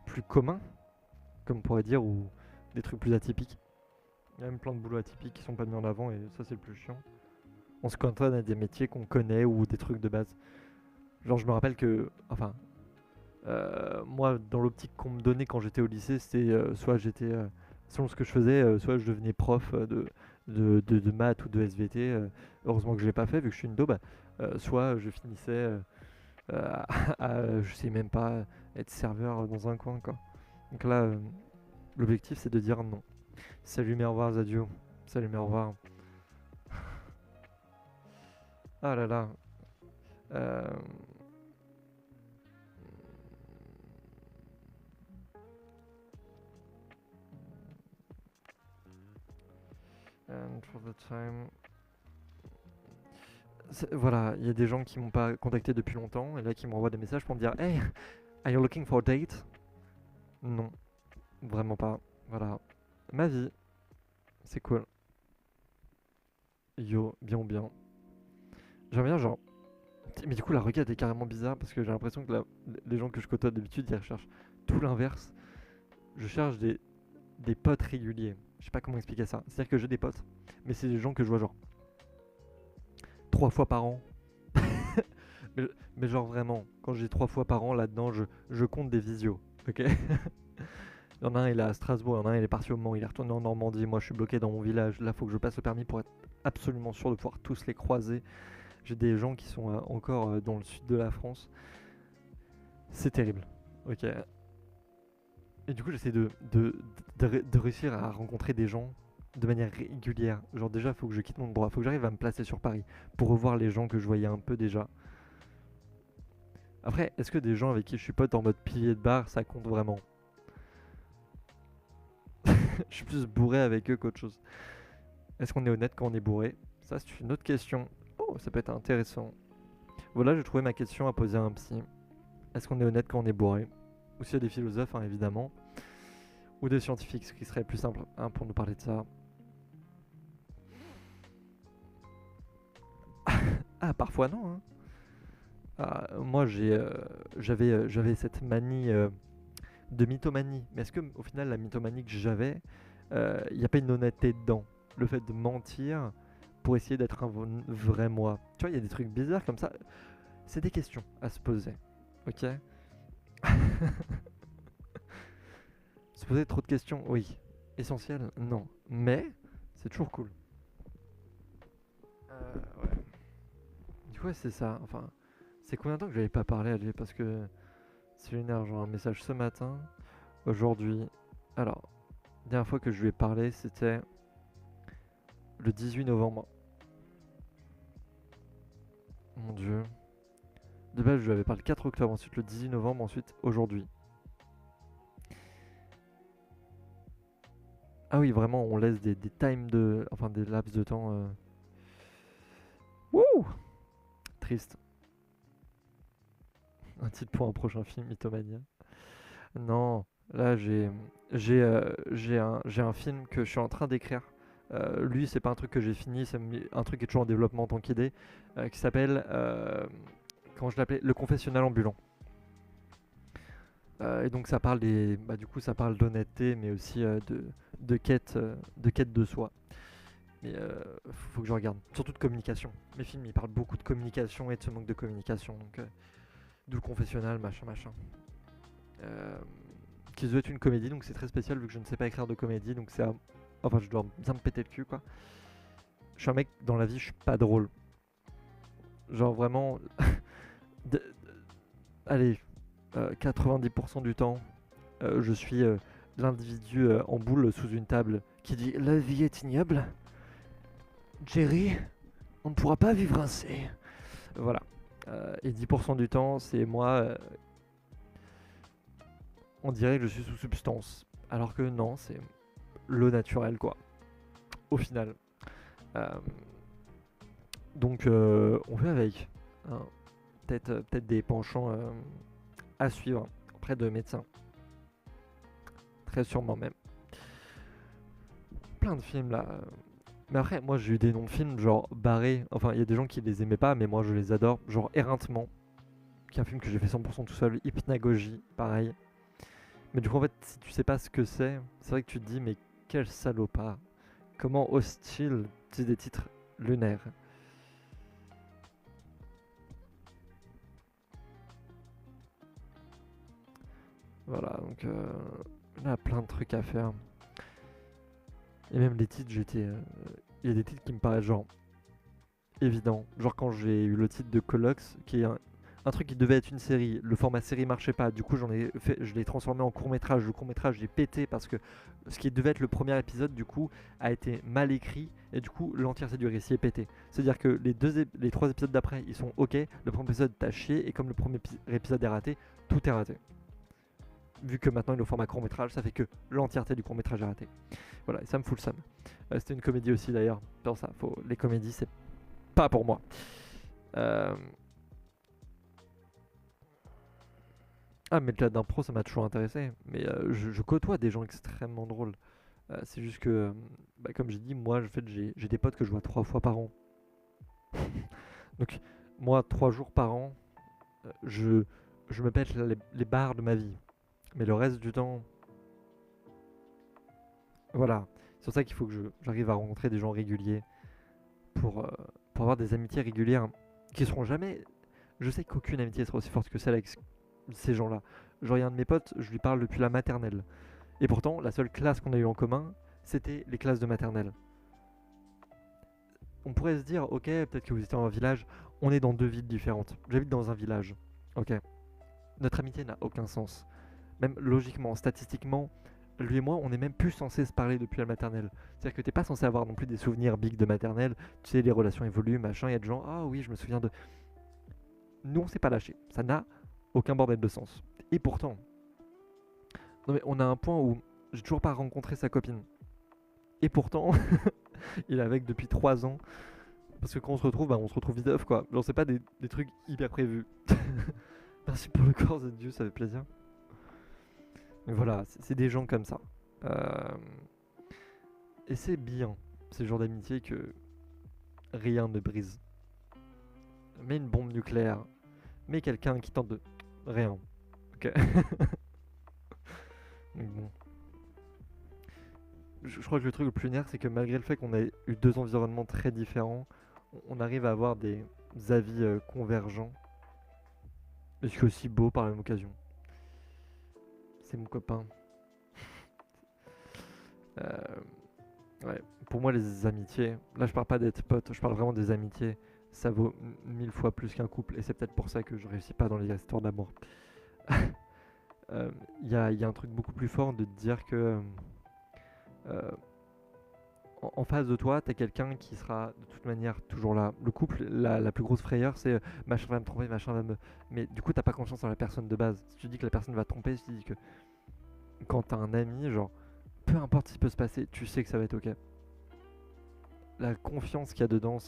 plus communs, comme on pourrait dire, ou des trucs plus atypiques. Il y a même plein de boulots atypiques qui sont pas mis en avant et ça, c'est le plus chiant. On se cantonne à des métiers qu'on connaît ou des trucs de base. Genre, je me rappelle que, enfin, moi, dans l'optique qu'on me donnait quand j'étais au lycée, c'était soit j'étais, selon ce que je faisais, soit je devenais prof de maths ou de SVT. Heureusement que je l'ai pas fait vu que je suis une daube. Soit je finissais je sais même pas, être serveur dans un coin, quoi. Donc là, l'objectif c'est de dire non. Salut, mais au revoir, Zadio. Salut, mais au revoir. Ah là là. Euh, And for the time. Voilà, il y a des gens qui m'ont pas contacté depuis longtemps et là qui m'envoient des messages pour me dire hey, are you looking for a date? Non, vraiment pas. Voilà, ma vie, c'est cool. Yo, bien ou bien. J'aime bien, genre. Mais du coup, la requête est carrément bizarre parce que j'ai l'impression que les gens que je côtoie d'habitude, ils recherchent tout l'inverse. Je cherche des potes réguliers. Je sais pas comment expliquer ça. C'est-à-dire que j'ai des potes, mais c'est des gens que je vois genre 3 fois par an. mais genre vraiment, quand j'ai 3 fois par an là-dedans, je compte des visios. Ok. Il y en a un, il est à Strasbourg, il y en a un, il est parti au Mans, il est retourné en Normandie. Moi, je suis bloqué dans mon village. Là, faut que je passe le permis pour être absolument sûr de pouvoir tous les croiser. J'ai des gens qui sont encore dans le sud de la France. C'est terrible. Ok. Et du coup, j'essaie de réussir à rencontrer des gens de manière régulière. Genre, déjà, il faut que je quitte mon endroit. Il faut que j'arrive à me placer sur Paris pour revoir les gens que je voyais un peu déjà. Après, est-ce que des gens avec qui je suis pote en mode pilier de bar, ça compte vraiment? Je suis plus bourré avec eux qu'autre chose. Est-ce qu'on est honnête quand on est bourré? Ça, c'est une autre question. Oh, ça peut être intéressant. Voilà, j'ai trouvé ma question à poser à un psy. Est-ce qu'on est honnête quand on est bourré? Ou s'il y a des philosophes, hein, évidemment. Ou des scientifiques, ce qui serait plus simple hein, pour nous parler de ça. Ah, parfois non. Hein. Ah, moi, j'avais cette manie de mythomanie. Mais est-ce que, au final, la mythomanie que j'avais, il n'y a pas une honnêteté dedans? Le fait de mentir pour essayer d'être un vrai moi. Tu vois, il y a des trucs bizarres comme ça. C'est des questions à se poser. Ok. Se poser trop de questions, oui. Essentiel, non. Mais c'est toujours cool. Ouais. Du coup, ouais, c'est ça. Enfin, c'est combien de temps que j'avais pas parlé à lui? Parce que c'est lunaire. Genre un message ce matin, aujourd'hui. Alors, la dernière fois que je lui ai parlé, c'était le 18 novembre. Mon dieu. De base, je lui avais parlé le 4 octobre, ensuite le 18 novembre, ensuite aujourd'hui. Ah oui, vraiment, on laisse des times de. Enfin, des laps de temps. triste. Un titre pour un prochain film, Mythomania. Non, là j'ai un film que je suis en train d'écrire. Lui, c'est pas un truc que j'ai fini, c'est un truc qui est toujours en développement en tant qu'idée, qui s'appelle, comment je l'appelais, Le Confessionnal ambulant. Et donc ça parle du coup ça parle d'honnêteté, mais aussi de quête de soi. Mais faut que je regarde, surtout de communication. Mes films, ils parlent beaucoup de communication et de ce manque de communication, donc d'où Le Confessionnal, machin, machin. Qui doit être une comédie, donc c'est très spécial vu que je ne sais pas écrire de comédie, donc enfin je dois bien me péter le cul quoi. Je suis un mec dans la vie, je suis pas drôle. Genre vraiment, de- allez, 90% du temps, je suis l'individu en boule sous une table qui dit la vie est ignoble. Jerry, on ne pourra pas vivre ainsi. Voilà. Et 10% du temps, c'est moi. On dirait que je suis sous substance. Alors que non, c'est le naturel, quoi. Au final. Euh, donc, on fait avec. Hein. Peut-être des penchants à suivre auprès de médecins. Très sûrement même. Plein de films là. Mais après, moi j'ai eu des noms de films genre barrés. Enfin, il y a des gens qui les aimaient pas, mais moi je les adore. Genre Éreintement, qui est un film que j'ai fait 100% tout seul. Hypnagogie, pareil. Mais du coup, en fait, si tu sais pas ce que c'est vrai que tu te dis, mais quel salopard. Comment ose-t-il utiliser des titres lunaires? Voilà, donc il y a plein de trucs à faire. Et même les titres, il y a des titres qui me paraissent genre évidents. Genre quand j'ai eu le titre de Colox, qui est un truc qui devait être une série, le format série marchait pas, du coup je l'ai transformé en court-métrage, le court-métrage j'ai pété parce que ce qui devait être le premier épisode du coup a été mal écrit et du coup l'entièreté du récit est pété. C'est-à-dire que les 3 épisodes d'après ils sont ok, le premier épisode t'as chié et comme le premier épisode est raté, tout est raté. Vu que maintenant il est au format court-métrage, ça fait que l'entièreté du court-métrage est ratée. Voilà, et ça me fout le seum. C'était une comédie aussi d'ailleurs, pour ça, les comédies c'est pas pour moi. Ah, mais le théâtre d'impro, ça m'a toujours intéressé. Mais je côtoie des gens extrêmement drôles. C'est juste que, comme j'ai dit, moi, en fait, j'ai des potes que je vois 3 fois par an. Donc, moi, 3 jours par an, je me pète les barres de ma vie. Mais le reste du temps, voilà. C'est pour ça qu'il faut que j'arrive à rencontrer des gens réguliers pour avoir des amitiés régulières qui seront jamais. Je sais qu'aucune amitié sera aussi forte que celle avec ces gens-là. Genre, il y a un de mes potes, je lui parle depuis la maternelle. Et pourtant, la seule classe qu'on a eue en commun, c'était les classes de maternelle. On pourrait se dire, ok, peut-être que vous étiez dans un village, on est dans 2 villes différentes. J'habite dans un village. Ok. Notre amitié n'a aucun sens. Même logiquement, statistiquement, lui et moi, on est même plus censé se parler depuis la maternelle. C'est-à-dire que t'es pas censé avoir non plus des souvenirs big de maternelle. Tu sais, les relations évoluent, machin, il y a des gens, ah oui, je me souviens de. Nous, on s'est pas lâché. Ça n'a aucun bordel de sens. Et pourtant, non mais on a un point où j'ai toujours pas rencontré sa copine. Et pourtant, il est avec depuis 3 ans. Parce que quand on se retrouve, on se retrouve vite quoi. Genre, c'est pas des trucs hyper prévus. Merci pour le corps de Dieu, ça fait plaisir. Mais voilà, c'est des gens comme ça. Euh, Et c'est bien, ces genres d'amitié que rien ne brise. Mais une bombe nucléaire, mais quelqu'un qui tente de. Rien. Ok. Donc bon. Je crois que le truc le plus lunaire, c'est que malgré le fait qu'on ait eu 2 environnements très différents, on arrive à avoir des avis convergents. Et ce qui est aussi beau par la même occasion. C'est mon copain. Euh, ouais. Pour moi, les amitiés, là je parle pas d'être pote, je parle vraiment des amitiés. Ça vaut 1000 fois plus qu'un couple. Et c'est peut-être pour ça que je réussis pas dans les histoires d'amour. Y a un truc beaucoup plus fort de te dire que euh, en face de toi, t'as quelqu'un qui sera de toute manière toujours là. Le couple, la plus grosse frayeur, c'est machin va me tromper, machin va me. Mais du coup, t'as pas confiance en la personne de base. Si tu dis que la personne va te tromper, si tu dis que quand t'as un ami, genre, peu importe ce qui peut se passer, tu sais que ça va être ok. La confiance qu'il y a dedans,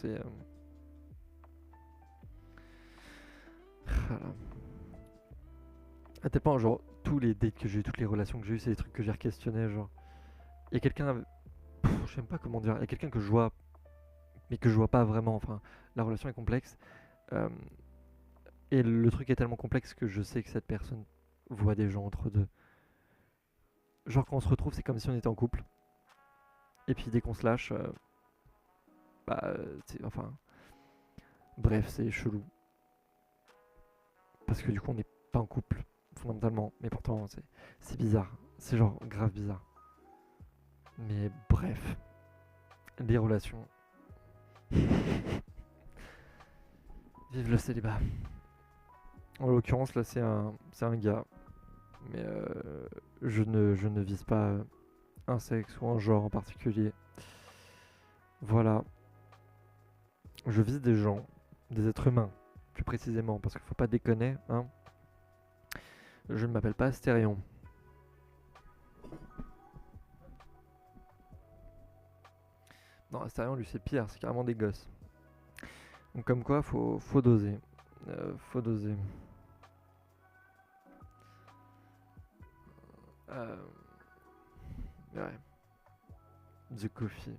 À tel point, genre, tous les dates que j'ai eu, toutes les relations que j'ai eues, c'est des trucs que j'ai re-questionnés, genre. Il y a quelqu'un, je sais même pas comment dire, il y a quelqu'un que je vois, mais que je vois pas vraiment, enfin, la relation est complexe. euh, et le truc est tellement complexe que je sais que cette personne voit des gens entre deux. Genre, quand on se retrouve, c'est comme si on était en couple. Et puis dès qu'on se lâche, enfin, bref, c'est chelou. Parce que du coup, on n'est pas en couple, fondamentalement. Mais pourtant, c'est bizarre. C'est genre grave bizarre. Mais bref, les relations. Vive le célibat. En l'occurrence, là, c'est un gars. Mais je ne vise pas un sexe ou un genre en particulier. Voilà. Je vise des gens, des êtres humains, plus précisément, parce qu'il faut pas déconner, hein. Je ne m'appelle pas Astérion. Non, Astérion, lui, c'est pire, c'est carrément des gosses. Donc, comme quoi, faut doser. Faut doser. Euh, ouais. The Coffee.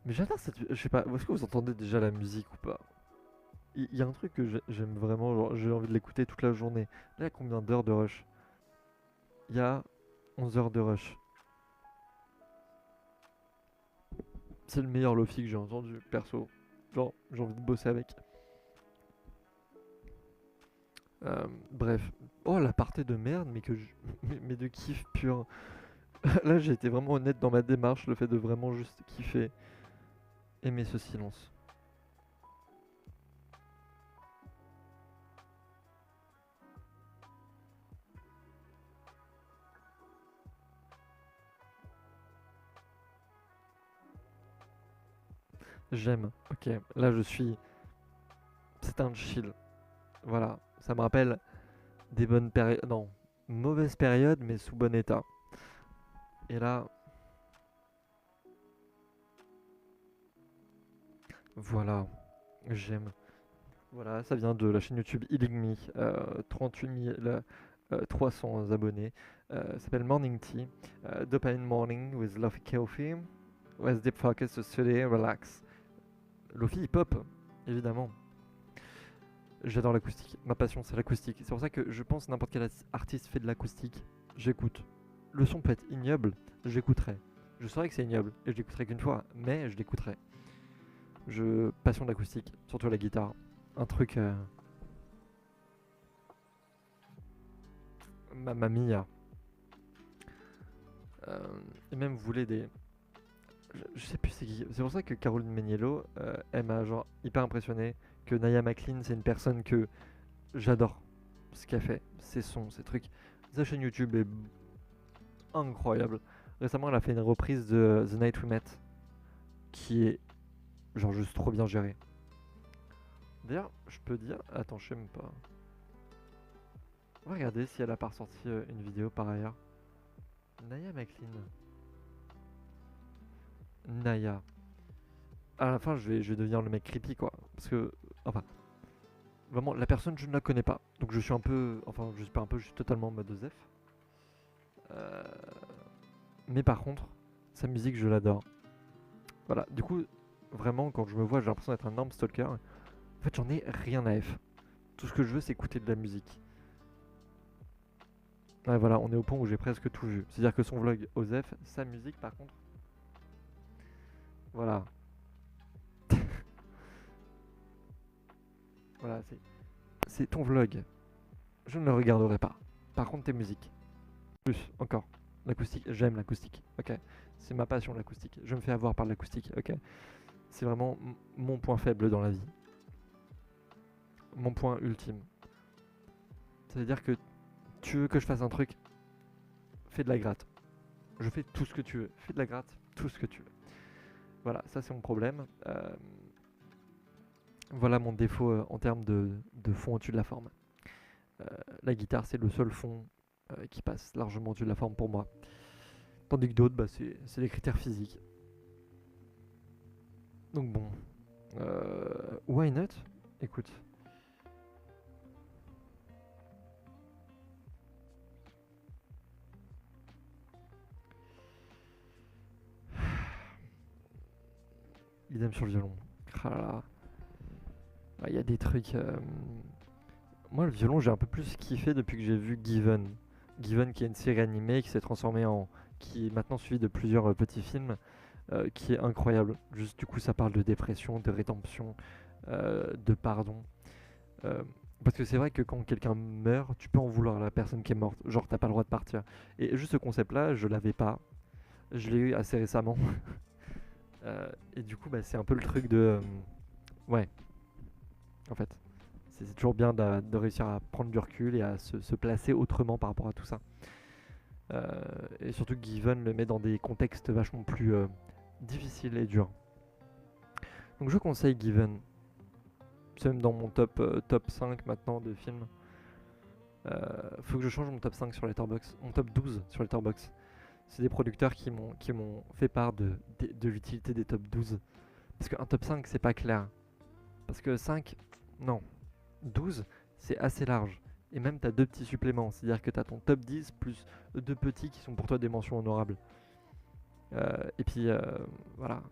Mais j'adore cette. Je sais pas, est-ce que vous entendez déjà la musique ou pas? Il y a un truc que j'aime vraiment, genre, j'ai envie de l'écouter toute la journée. Là, il y a combien d'heures de rush? Il y a 11 heures de rush. C'est le meilleur Lofi que j'ai entendu, perso. Genre, j'ai envie de bosser avec. Bref. Oh, l'aparté de merde, mais mais de kiff pur. Là, j'ai été vraiment honnête dans ma démarche, le fait de vraiment juste kiffer. Aimer ce silence. J'aime. Ok, là je suis. C'est un chill. Voilà. Ça me rappelle des bonnes périodes. Non, mauvaise période, mais sous bon état. Et là. Voilà. J'aime. Voilà, ça vient de la chaîne YouTube Healing Me. 38 300 abonnés. Ça s'appelle Morning Tea. Dopamine Morning with Lofi Coffee. With Deep Focus to Study, Relax. Lofi hip hop, évidemment. J'adore l'acoustique. Ma passion, c'est l'acoustique. C'est pour ça que je pense n'importe quel artiste fait de l'acoustique, j'écoute. Le son peut être ignoble, j'écouterai. Je saurais que c'est ignoble et je l'écouterai qu'une fois, mais je l'écouterai. Passion de l'acoustique, surtout la guitare. Un truc. Mamma mia. Et même vous voulez des. Je sais plus c'est qui. C'est pour ça que Caroline Meniello, elle m'a genre hyper impressionné. Que Naya McLean, c'est une personne que j'adore. Ce qu'elle fait, ses sons, ses trucs. Sa chaîne YouTube est incroyable. Récemment, elle a fait une reprise de The Night We Met. Qui est genre juste trop bien gérée. D'ailleurs, je peux dire. Attends, je sais même pas. On va regarder si elle a pas ressorti une vidéo par ailleurs. Naya McLean. Naya. À la fin, je vais devenir le mec creepy, quoi. Parce que, enfin, vraiment, la personne, je ne la connais pas. Donc je suis un peu, enfin, je suis pas un peu, je suis totalement en mode Zef. Euh, Mais par contre, sa musique, je l'adore. Voilà, du coup, vraiment, quand je me vois, j'ai l'impression d'être un énorme stalker. En fait, j'en ai rien à F. Tout ce que je veux, c'est écouter de la musique. Ouais, voilà, on est au point où j'ai presque tout vu. C'est-à-dire que son vlog, Osef, sa musique, par contre, voilà. Voilà, c'est ton vlog. Je ne le regarderai pas. Par contre, tes musiques. Plus, encore. L'acoustique, j'aime l'acoustique, ok. C'est ma passion, l'acoustique. Je me fais avoir par l'acoustique, ok. C'est vraiment mon point faible dans la vie. Mon point ultime. C'est-à-dire que tu veux que je fasse un truc, fais de la gratte. Je fais tout ce que tu veux. Fais de la gratte, tout ce que tu veux. Voilà, ça c'est mon problème. Voilà mon défaut en termes de fond au-dessus de la forme. La guitare, c'est le seul fond qui passe largement au-dessus de la forme pour moi. Tandis que d'autres, bah, c'est des critères physiques. Donc bon. Why not? Écoute. idem sur le violon. Ah là là. Il y a des trucs. Moi, le violon, j'ai un peu plus kiffé depuis que j'ai vu Given. Given, qui est une série animée qui s'est transformée en. Qui est maintenant suivie de plusieurs petits films, qui est incroyable. Juste, du coup, ça parle de dépression, de rédemption, de pardon. Euh, Parce que c'est vrai que quand quelqu'un meurt, tu peux en vouloir à la personne qui est morte. Genre, t'as pas le droit de partir. Et juste ce concept-là, je l'avais pas. Je l'ai eu assez récemment. Et du coup, bah, c'est un peu le truc de. Ouais, en fait. C'est toujours bien de réussir à prendre du recul et à se placer autrement par rapport à tout ça. Et surtout que Given le met dans des contextes vachement plus difficiles et durs. Donc je conseille Given. C'est même dans mon top 5 maintenant de films. Faut que je change mon top 5 sur Letterboxd. Mon top 12 sur Letterboxd. C'est des producteurs qui m'ont fait part de l'utilité des top 12. Parce qu'un top 5, c'est pas clair. Parce que 5, non. 12, c'est assez large. Et même, tu as deux petits suppléments. C'est-à-dire que tu as ton top 10 plus deux petits qui sont pour toi des mentions honorables. Et puis, voilà.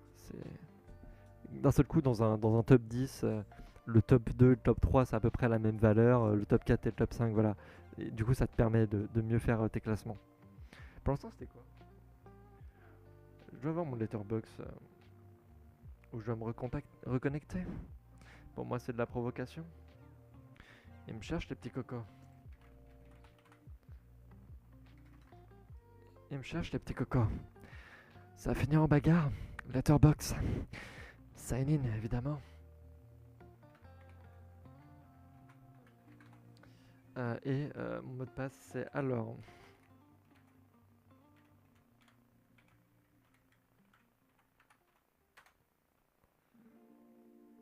D'un seul coup, dans un top 10, le top 2, le top 3, c'est à peu près la même valeur. Le top 4 et le top 5, voilà. Et du coup, ça te permet de mieux faire tes classements. Pour l'instant, c'était quoi? Je dois avoir mon letterbox où je dois me reconnecter. Pour moi, c'est de la provocation. Il me cherche, les petits cocos. Il me cherche, les petits cocos. Ça va finir en bagarre. Letterbox. Sign in, évidemment. Mon mot de passe, c'est alors.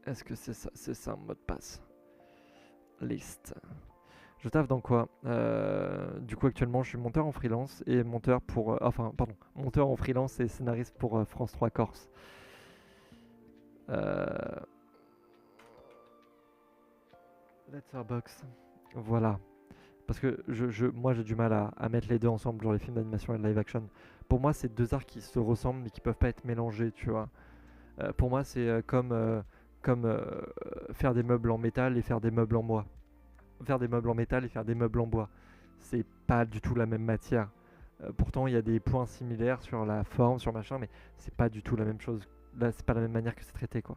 Est-ce que c'est ça? C'est ça, mon mot de passe. Liste. Je taffe dans quoi? Du coup, actuellement, je suis monteur en freelance et monteur pour. Monteur en freelance et scénariste pour France 3 Corse. Letterboxd. Voilà. Parce que moi, j'ai du mal à mettre les deux ensemble, genre les films d'animation et le live action. Pour moi, c'est deux arts qui se ressemblent mais qui peuvent pas être mélangés, tu vois. Pour moi, c'est comme faire des meubles en métal et faire des meubles en bois. Faire des meubles en métal et faire des meubles en bois. C'est pas du tout la même matière. Pourtant, il y a des points similaires sur la forme, sur machin, mais c'est pas du tout la même chose. Là, c'est pas la même manière que c'est traité, quoi.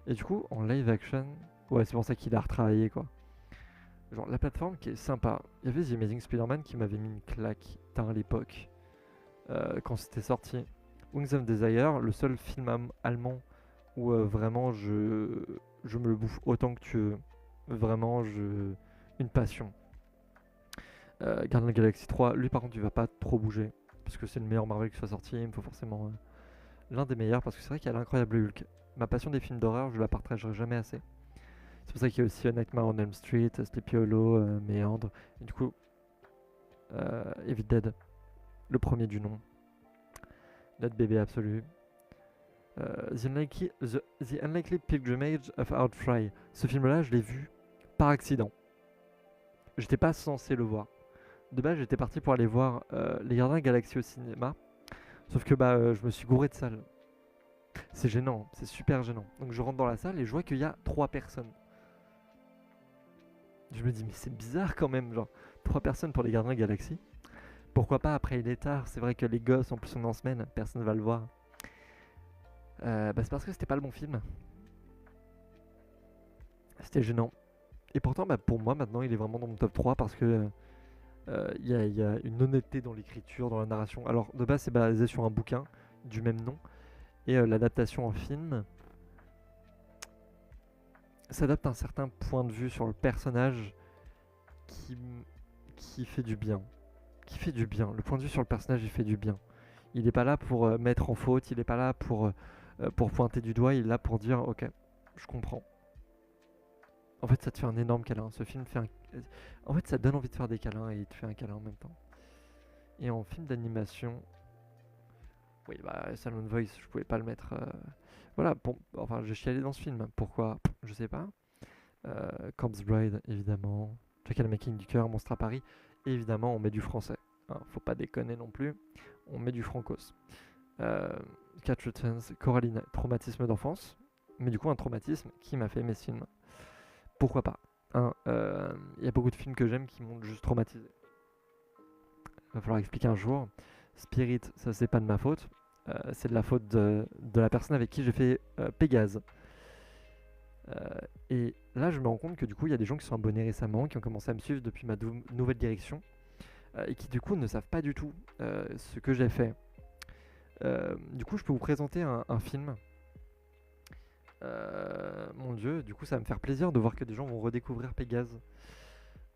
Et du coup, en live action, ouais, c'est pour ça qu'il a retravaillé, quoi. Genre, la plateforme qui est sympa. Il y avait The Amazing Spider-Man qui m'avait mis une claque tard à l'époque, quand c'était sorti. Wings of Desire, le seul film allemand où vraiment je me le bouffe autant que tu veux. Vraiment, une passion. Guardians of the Galaxy 3, lui par contre, il va pas trop bouger. Parce que c'est le meilleur Marvel qui soit sorti. Il me faut forcément l'un des meilleurs. Parce que c'est vrai qu'il y a l'incroyable Hulk. Ma passion des films d'horreur, je la partagerai jamais assez. C'est pour ça qu'il y a aussi Nightmare on Elm Street, Sleepy Hollow, Méandre. Et du coup, Evil Dead, le premier du nom. Notre bébé absolu. The Unlikely Pilgrimage of Art Fry. Ce film-là, je l'ai vu par accident. J'étais pas censé le voir. De base, j'étais parti pour aller voir Les Gardiens de la Galaxie au cinéma. Sauf que je me suis gouré de salle. C'est gênant, c'est super gênant. Donc je rentre dans la salle et je vois qu'il y a 3 personnes. Je me dis, mais c'est bizarre quand même, genre 3 personnes pour Les Gardiens de la Galaxie. Pourquoi pas, après il est tard, c'est vrai que les gosses, en plus on est en semaine, personne va le voir. C'est parce que c'était pas le bon film. C'était gênant. Et pourtant, pour moi, maintenant, il est vraiment dans mon top 3 parce que il y a une honnêteté dans l'écriture, dans la narration. Alors, de base, c'est basé sur un bouquin du même nom. Et l'adaptation en film s'adapte à un certain point de vue sur le personnage qui fait du bien. Qui fait du bien. Le point de vue sur le personnage, il fait du bien. Il n'est pas là pour mettre en faute, il n'est pas là pour pointer du doigt, il est là pour dire ok, je comprends. En fait, ça te fait un énorme câlin. Ce film fait En fait, ça te donne envie de faire des câlins et il te fait un câlin en même temps. Et en film d'animation, oui, Salmon Voice, je pouvais pas le mettre. Voilà, enfin, j'ai chialé dans ce film. Pourquoi? Je sais pas. Corpse Bride, évidemment. Jackal Making du cœur, Monstre à Paris. Et évidemment, on met du français. Hein, faut pas déconner non plus. On met du francos. Catch a Chance, Coraline, traumatisme d'enfance, mais du coup un traumatisme qui m'a fait aimer ce film. Pourquoi pas? Il y a beaucoup de films que j'aime qui m'ont juste traumatisé. Va falloir expliquer un jour. Spirit, ça c'est pas de ma faute. C'est de la faute de la personne avec qui j'ai fait Pégase. Et là, je me rends compte que du coup, il y a des gens qui sont abonnés récemment, qui ont commencé à me suivre depuis ma nouvelle direction, et qui du coup ne savent pas du tout ce que j'ai fait. Du coup, je peux vous présenter un film. Mon Dieu, du coup, ça va me faire plaisir de voir que des gens vont redécouvrir Pégase.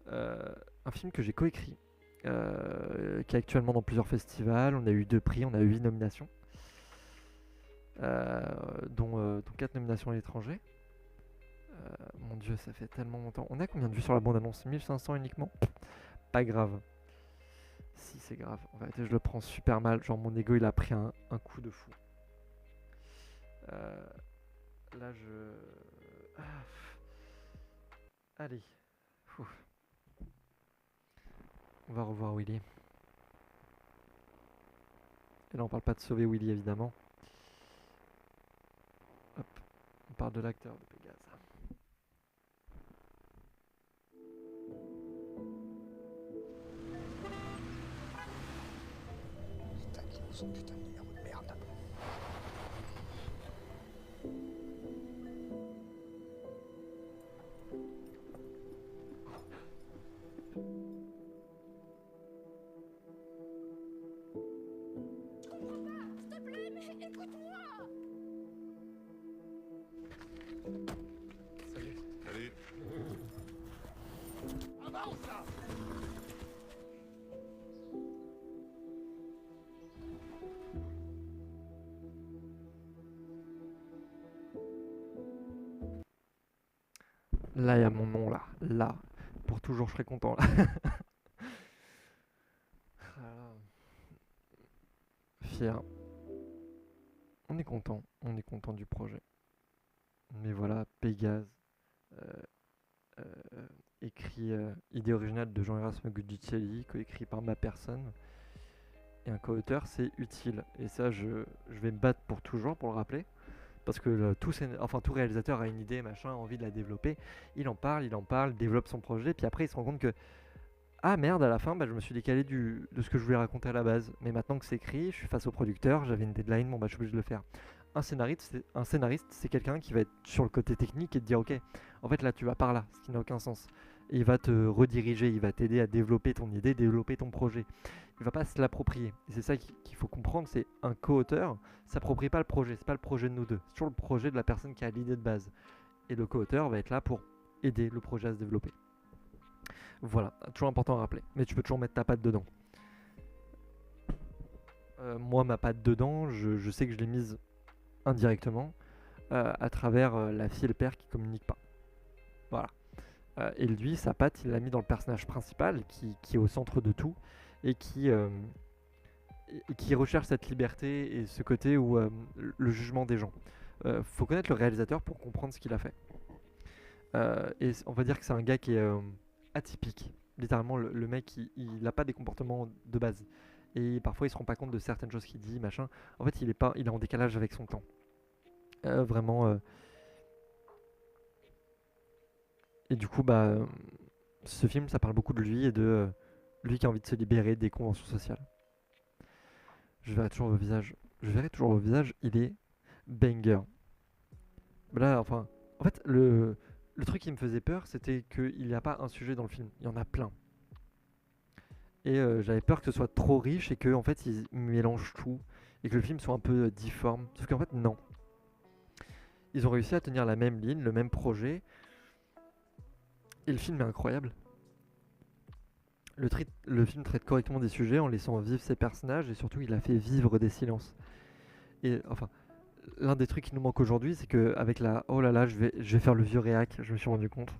Un film que j'ai coécrit, qui est actuellement dans plusieurs festivals. On a eu 2 prix, on a eu 8 nominations, dont 4 nominations à l'étranger. Mon Dieu, ça fait tellement longtemps. On a combien de vues sur la bande-annonce? 1500 uniquement? Pas grave. Si, c'est grave. En vérité, je le prends super mal. Genre, mon ego, il a pris un coup de fou. Là, je... Allez. Ouf. On va revoir Willy. Et là, on parle pas de sauver Willy, évidemment. Hop. On parle de l'acteur de Pégase. Son putain de numéro de merde. Je comprends pas, s'il te plaît, mais écoute-moi. Salut. Salut. Avance là. Là, il y a mon nom, là. Là. Pour toujours, je serai content, là. Fier. On est content. On est content du projet. Mais voilà, Pégase. Écrit, idée originale de Jean-Erasme Gudicelli, coécrit par ma personne. Et un co-auteur, c'est utile. Et ça, je vais me battre pour toujours, pour le rappeler. Parce que tout réalisateur a une idée, machin, a envie de la développer. Il en parle, développe son projet, puis après il se rend compte que ah merde, à la fin, je me suis décalé de ce que je voulais raconter à la base. Mais maintenant que c'est écrit, je suis face au producteur, j'avais une deadline, bon je suis obligé de le faire. Un scénariste, c'est quelqu'un qui va être sur le côté technique et te dire ok, en fait là tu vas par là, ce qui n'a aucun sens. Et il va te rediriger, il va t'aider à développer ton idée, développer ton projet. Il va pas se l'approprier. Et c'est ça qu'il faut comprendre, c'est un co-auteur s'approprie pas le projet, c'est pas le projet de nous deux, c'est toujours le projet de la personne qui a l'idée de base. Et le co-auteur va être là pour aider le projet à se développer. Voilà, toujours important à rappeler. Mais tu peux toujours mettre ta patte dedans. Moi, ma patte dedans, je sais que je l'ai mise indirectement à travers la fille et le père qui communiquent pas. Voilà. Et lui, sa patte, il l'a mis dans le personnage principal qui est au centre de tout et qui recherche cette liberté et ce côté où le jugement des gens. Faut connaître le réalisateur pour comprendre ce qu'il a fait. Et on va dire que c'est un gars qui est atypique. Littéralement, le mec, il n'a pas des comportements de base. Et parfois, il se rend pas compte de certaines choses qu'il dit, machin. En fait, il est en décalage avec son temps. Vraiment. Et du coup, ce film, ça parle beaucoup de lui et de lui qui a envie de se libérer des conventions sociales. Je verrai toujours vos visages, il est banger. Là, enfin, en fait, le truc qui me faisait peur, c'était qu'il n'y a pas un sujet dans le film, il y en a plein. Et j'avais peur que ce soit trop riche et qu'en fait, ils mélangent tout et que le film soit un peu difforme. Sauf qu'en fait, non. Ils ont réussi à tenir la même ligne, le même projet. Et le film est incroyable. Le film traite correctement des sujets en laissant vivre ses personnages et surtout il a fait vivre des silences. Et enfin, l'un des trucs qui nous manque aujourd'hui, c'est que avec la oh là là, je vais faire le vieux réac, je me suis rendu compte,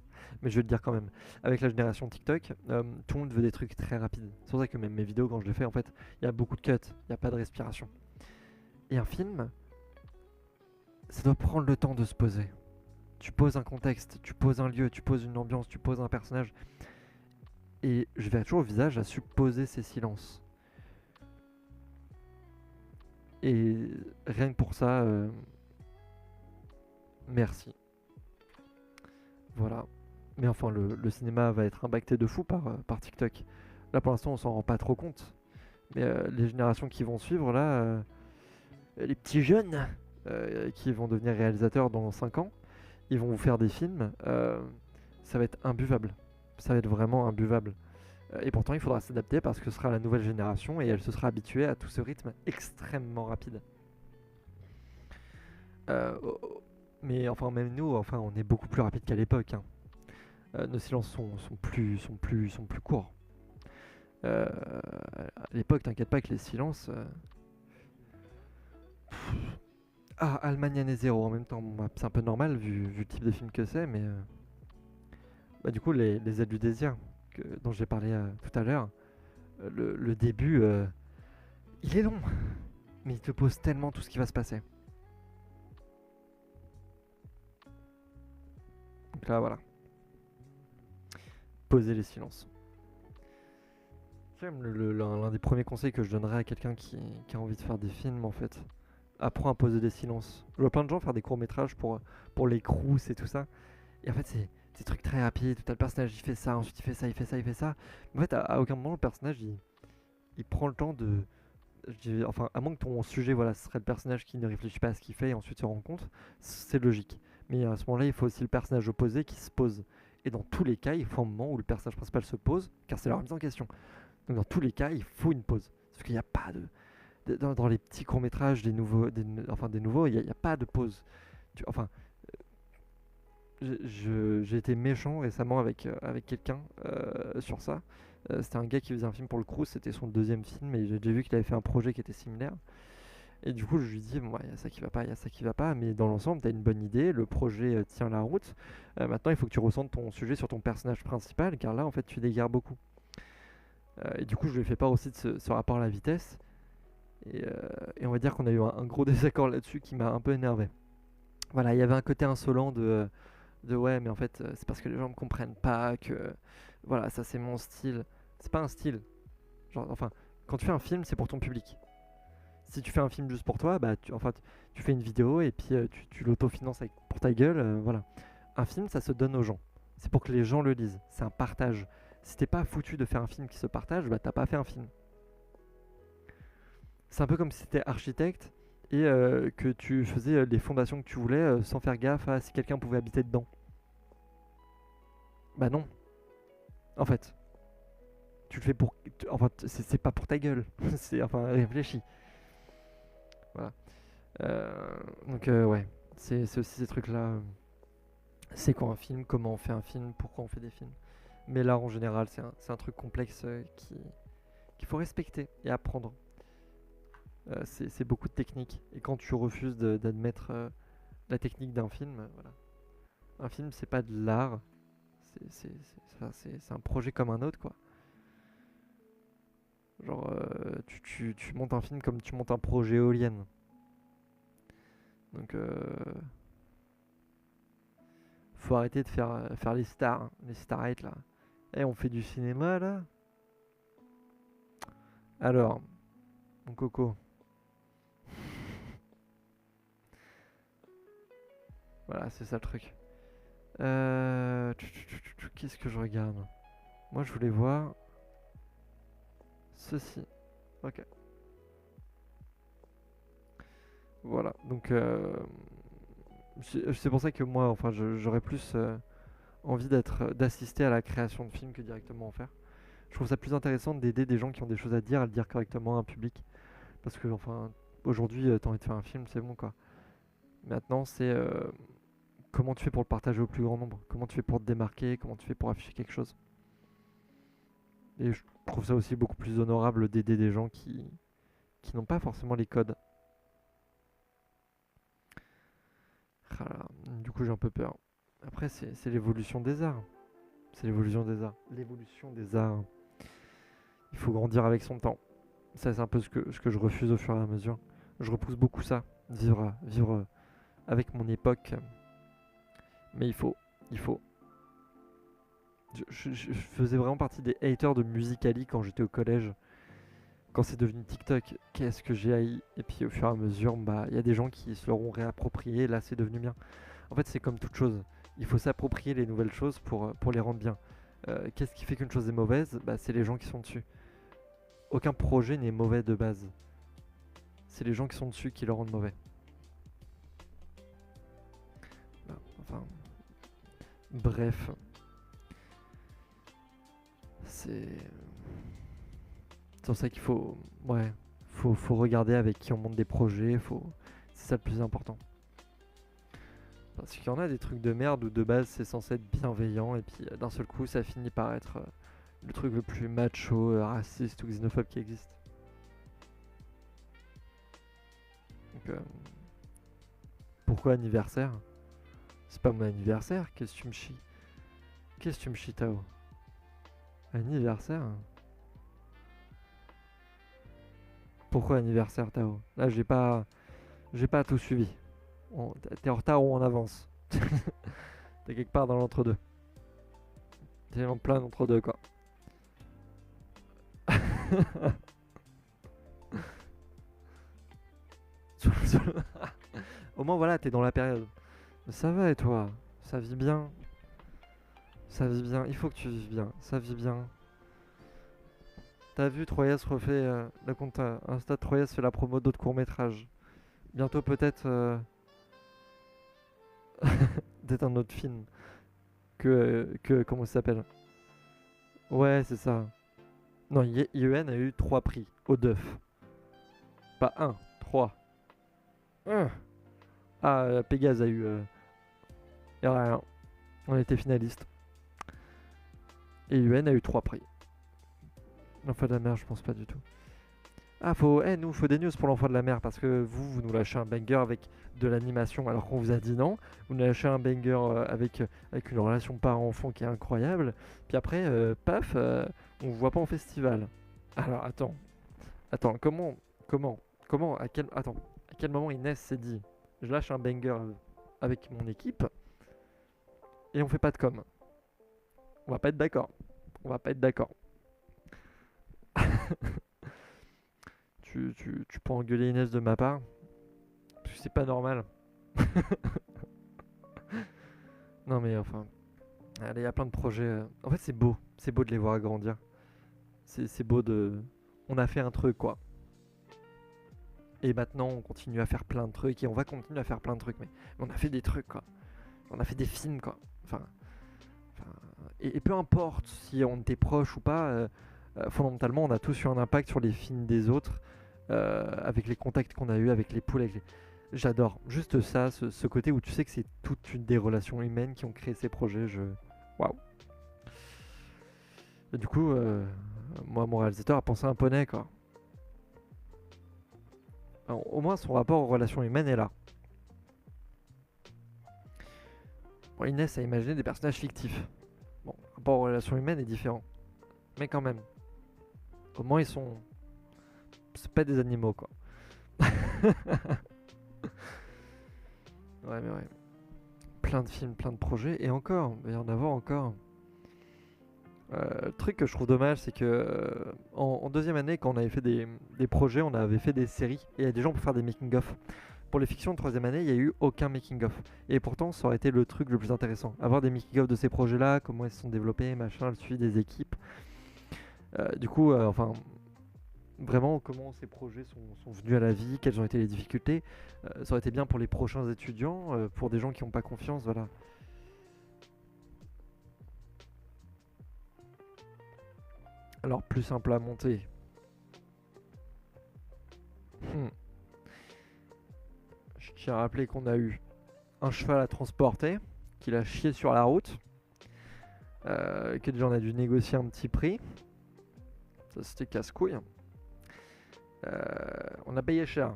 mais je vais le dire quand même. Avec la génération TikTok, tout le monde veut des trucs très rapides. C'est pour ça que même mes vidéos, quand je les fais, en fait, il y a beaucoup de cuts, il n'y a pas de respiration. Et un film, ça doit prendre le temps de se poser. Tu poses un contexte, tu poses un lieu, tu poses une ambiance, tu poses un personnage. Et je vais toujours au visage à supposer ces silences. Et rien que pour ça, merci. Voilà. Mais enfin, le cinéma va être impacté de fou par TikTok. Là, pour l'instant, on s'en rend pas trop compte. Mais les générations qui vont suivre, là, les petits jeunes qui vont devenir réalisateurs dans 5 ans, ils vont vous faire des films. Ça va être imbuvable. Ça va être vraiment imbuvable. Et pourtant, il faudra s'adapter parce que ce sera la nouvelle génération et elle se sera habituée à tout ce rythme extrêmement rapide. Mais enfin, même nous, enfin, on est beaucoup plus rapide qu'à l'époque, hein. Nos silences sont plus courts. À l'époque, t'inquiète pas que les silences. Ah, Allemagne année zéro en même temps. Bon, bah, c'est un peu normal vu le type de film que c'est, mais bah, du coup, les ailes du désir dont j'ai parlé tout à l'heure, le début, il est long, mais il te pose tellement tout ce qui va se passer. Donc là, voilà. Poser les silences. C'est quand même l'un des premiers conseils que je donnerais à quelqu'un qui a envie de faire des films, en fait. Apprends à poser des silences. Je vois plein de gens faire des courts-métrages pour les crous et tout ça. Et en fait, c'est des trucs très rapides. Tout à le personnage, il fait ça, ensuite il fait ça, il fait ça, il fait ça. Mais en fait, à aucun moment, le personnage, il prend le temps de... Enfin, à moins que ton sujet, voilà, ce serait le personnage qui ne réfléchit pas à ce qu'il fait et ensuite se rend compte, c'est logique. Mais à ce moment-là, il faut aussi le personnage opposé qui se pose. Et dans tous les cas, il faut un moment où le personnage principal se pose, car c'est la remise en question. Donc dans tous les cas, il faut une pause. Parce qu'il n'y a pas dans les petits courts-métrages des nouveaux, il n'y a pas de pause. Enfin, j'ai été méchant récemment avec quelqu'un sur ça. C'était un gars qui faisait un film pour le Crous, c'était son deuxième film, et j'ai déjà vu qu'il avait fait un projet qui était similaire. Et du coup, je lui dis, bon, il y a ça qui va pas, il y a ça qui va pas, mais dans l'ensemble, tu as une bonne idée, le projet tient la route. Maintenant, il faut que tu ressentes ton sujet sur ton personnage principal, car là, en fait, tu dégares beaucoup. Et du coup, je lui ai fait part aussi de ce rapport à la vitesse. Et on va dire qu'on a eu un gros désaccord là-dessus qui m'a un peu énervé. Voilà, il y avait un côté insolent de ouais, mais en fait, c'est parce que les gens me comprennent pas que voilà, ça c'est mon style. C'est pas un style. Genre, enfin, quand tu fais un film, c'est pour ton public. Si tu fais un film juste pour toi, bah, tu fais une vidéo et puis tu l'autofinances pour ta gueule, voilà. Un film, ça se donne aux gens. C'est pour que les gens le lisent. C'est un partage. Si t'es pas foutu de faire un film qui se partage, bah t'as pas fait un film. C'est un peu comme si t'étais architecte et que tu faisais les fondations que tu voulais sans faire gaffe à si quelqu'un pouvait habiter dedans. Bah non. En fait, tu le fais pour... Enfin, c'est pas pour ta gueule. C'est enfin, réfléchis. Voilà. Donc ouais, c'est aussi ces trucs-là. C'est quoi un film, comment on fait un film, pourquoi on fait des films. Mais là, en général, c'est un truc complexe qu'il faut respecter et apprendre. C'est beaucoup de technique. Et quand tu refuses d'admettre la technique d'un film, voilà. Un film, c'est pas de l'art. C'est un projet comme un autre, quoi. Genre, tu montes un film comme tu montes un projet éolienne. Donc, faut arrêter de faire les stars, hein, les starlights là. Eh, on fait du cinéma là. Alors, mon coco. Voilà, c'est ça le truc. Qu'est-ce que je regarde? Moi, je voulais voir ceci. Ok. Voilà, donc c'est pour ça que moi, enfin, j'aurais plus envie d'assister à la création de films que directement en faire. Je trouve ça plus intéressant d'aider des gens qui ont des choses à dire, à le dire correctement à un public. Parce que, enfin, aujourd'hui, t'as envie de faire un film, c'est bon, quoi. Maintenant, c'est comment tu fais pour le partager au plus grand nombre, comment tu fais pour te démarquer, comment tu fais pour afficher quelque chose. Et je trouve ça aussi beaucoup plus honorable d'aider des gens qui n'ont pas forcément les codes. Ah là, du coup, j'ai un peu peur. Après, c'est l'évolution des arts. C'est l'évolution des arts. L'évolution des arts. Il faut grandir avec son temps. Ça, c'est un peu ce que je refuse au fur et à mesure. Je repousse beaucoup ça. Vivre avec mon époque. Mais il faut. Je faisais vraiment partie des haters de Musical.ly quand j'étais au collège. Quand c'est devenu TikTok, qu'est-ce que j'ai haï. Et puis au fur et à mesure, bah, il y a des gens qui se l'auront réapproprié. Là, c'est devenu bien. En fait, c'est comme toute chose. Il faut s'approprier les nouvelles choses pour les rendre bien. Qu'est-ce qui fait qu'une chose est mauvaise? Bah, c'est les gens qui sont dessus. Aucun projet n'est mauvais de base. C'est les gens qui sont dessus qui le rendent mauvais. Enfin, bref. C'est pour ça qu'il faut, ouais, faut regarder avec qui on monte des projets. C'est ça le plus important. Parce qu'il y en a des trucs de merde où de base c'est censé être bienveillant et puis d'un seul coup ça finit par être le truc le plus macho, raciste ou xénophobe qui existe. Donc, pourquoi anniversaire? C'est pas mon anniversaire, qu'est-ce que tu me chies? Qu'est-ce que tu me chies, Tao? Anniversaire? Pourquoi anniversaire, Tao? Là, j'ai pas tout suivi. T'es en retard ou en avance? T'es quelque part dans l'entre-deux. T'es en plein entre-deux, quoi. Au moins, voilà, t'es dans la période. Mais ça va et toi? Ça vit bien? Ça vit bien, il faut que tu vives bien. Ça vit bien. T'as vu, Troyes refait le compte Insta de Troyes fait la promo d'autres courts-métrages. Bientôt peut-être peut-être un autre film que comment ça s'appelle? Ouais, c'est ça. Non, IEN a eu 3 prix au DEUF. Pas un, 3. Ah, Pégase a eu et rien. On était finaliste. Et UN a eu 3 prix. L'enfant de la mer, je pense pas du tout. Ah, nous, faut des news pour l'enfant de la mer parce que vous nous lâchez un banger avec de l'animation alors qu'on vous a dit non. Vous nous lâchez un banger avec une relation parent-enfant qui est incroyable. Puis après, paf, on vous voit pas en festival. Alors, attends, à quel moment Inès s'est dit je lâche un banger avec mon équipe et on fait pas de com. On va pas être d'accord. On va pas être d'accord. Tu peux engueuler Inès de ma part. Parce que c'est pas normal. Non mais enfin. Allez, il y a plein de projets. En fait c'est beau. C'est beau de les voir grandir. C'est beau de. On a fait un truc quoi. Et maintenant on continue à faire plein de trucs. Et on va continuer à faire plein de trucs. Mais on a fait des trucs quoi. On a fait des films quoi. Enfin. Et peu importe si on était proche ou pas, fondamentalement, on a tous eu un impact sur les films des autres, avec les contacts qu'on a eu avec les poules. J'adore juste ça, ce côté où tu sais que c'est toute une des relations humaines qui ont créé ces projets. Waouh. Et du coup, moi, mon réalisateur a pensé à un poney, quoi. Alors, au moins, son rapport aux relations humaines est là. Bon, Inès a imaginé des personnages fictifs. Bon, le rapport aux relations humaines est différent. Mais quand même. Au moins, ils sont. C'est pas des animaux, quoi. Ouais, mais ouais. Plein de films, plein de projets. Et encore, il va y en avoir encore. Le truc que je trouve dommage, c'est que en deuxième année, quand on avait fait des projets, on avait fait des séries. Et il y a des gens pour faire des making-of. Pour les fictions de troisième année, il n'y a eu aucun making-of. Et pourtant, ça aurait été le truc le plus intéressant. Avoir des making-of de ces projets-là, comment ils se sont développés, machin, le suivi des équipes. Du coup, enfin, vraiment, comment ces projets sont venus à la vie, quelles ont été les difficultés. Ça aurait été bien pour les prochains étudiants, pour des gens qui n'ont pas confiance, voilà. Alors, plus simple à monter. Je tiens à rappeler qu'on a eu un cheval à transporter, qu'il a chié sur la route, que déjà on a dû négocier un petit prix. Ça c'était casse-couille. On a payé cher.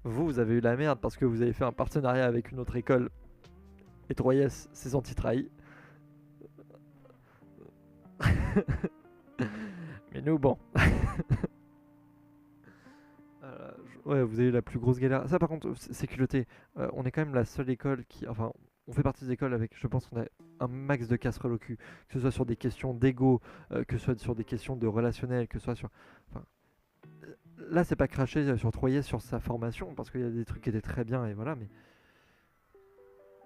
Vous avez eu la merde parce que vous avez fait un partenariat avec une autre école et Troyes s'est senti trahi. Mais nous, bon. Ouais, vous avez eu la plus grosse galère. Ça, par contre, c'est culotté. On est quand même la seule école qui. Enfin, on fait partie des écoles avec, je pense qu'on a un max de casseroles au cul, que ce soit sur des questions d'ego, que ce soit sur des questions de relationnel, que ce soit sur... Enfin, là, c'est pas cracher sur Troyer sur sa formation, parce qu'il y a des trucs qui étaient très bien, et voilà, mais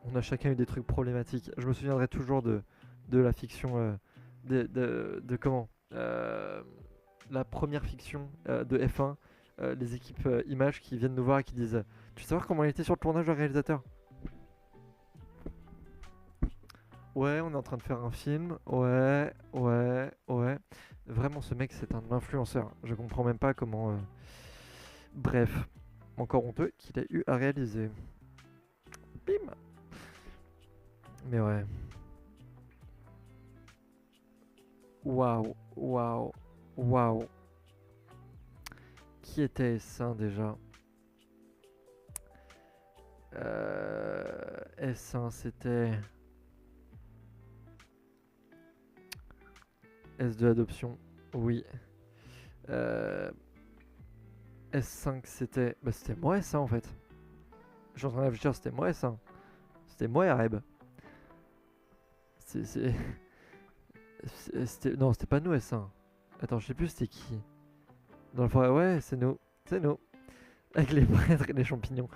on a chacun eu des trucs problématiques. Je me souviendrai toujours de la fiction, de comment la première fiction de F1, les équipes images qui viennent nous voir et qui disent tu veux savoir comment il était sur le tournage, le réalisateur? Ouais, on est en train de faire un film. Ouais, ouais, ouais. Vraiment, ce mec, c'est un influenceur. Je comprends même pas comment. Bref, encore honteux qu'il ait eu à réaliser. Bim! Mais ouais. Waouh, waouh, waouh. Qui était S1 déjà? S1, c'était S2 adoption, oui. S5, c'était... Bah, c'était moi S1 en fait. Je suis en train de réfléchir, c'était moi S1. C'était moi Areb. Non, c'était pas nous S1. Attends, je sais plus c'était qui. Dans le forêt, ouais, c'est nous. C'est nous. Avec les prêtres et les champignons.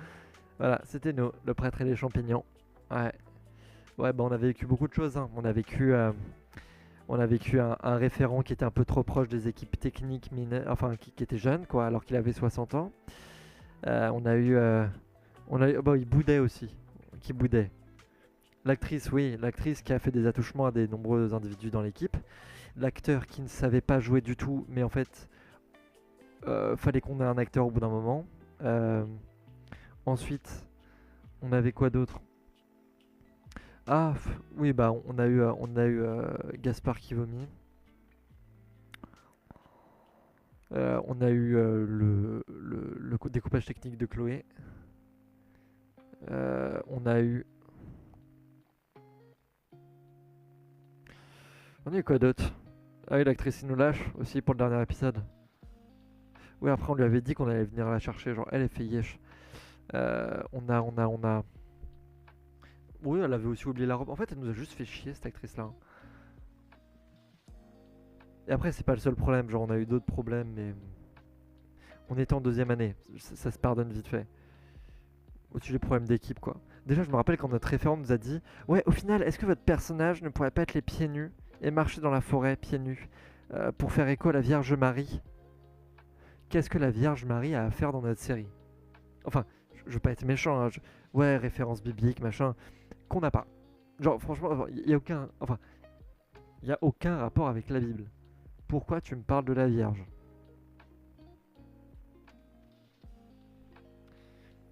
Voilà, c'était nous, le prêtre et les champignons. Ouais. Ouais, bah on a vécu beaucoup de choses. Hein. On a vécu un référent qui était un peu trop proche des équipes techniques, enfin qui était jeune, quoi, alors qu'il avait 60 ans. On a eu... Bon, il boudait aussi. Qui boudait. L'actrice, oui, l'actrice qui a fait des attouchements à des nombreux individus dans l'équipe. L'acteur qui ne savait pas jouer du tout, mais en fait, fallait qu'on ait un acteur au bout d'un moment. Ensuite, on avait quoi d'autre? Ah, oui, bah on a eu Gaspard qui vomit. On a eu le découpage technique de Chloé. On a eu... On a eu quoi d'autre? Ah oui, l'actrice il nous lâche aussi pour le dernier épisode. Oui, après on lui avait dit qu'on allait venir la chercher, genre elle fait yesh. On a... Oui, elle avait aussi oublié la robe. En fait, elle nous a juste fait chier cette actrice-là. Et après, c'est pas le seul problème, genre on a eu d'autres problèmes, mais... On était en deuxième année, ça se pardonne vite fait. Au-dessus des problèmes d'équipe, quoi. Déjà, je me rappelle quand notre référent nous a dit ouais, au final, est-ce que votre personnage ne pourrait pas être les pieds nus et marcher dans la forêt pieds nus pour faire écho à la Vierge Marie? Qu'est-ce que la Vierge Marie a à faire dans notre série? Enfin, je veux pas être méchant, hein, ouais, référence biblique, machin, qu'on n'a pas. Genre, franchement, il y a aucun... Enfin, il y a aucun rapport avec la Bible. Pourquoi tu me parles de la Vierge?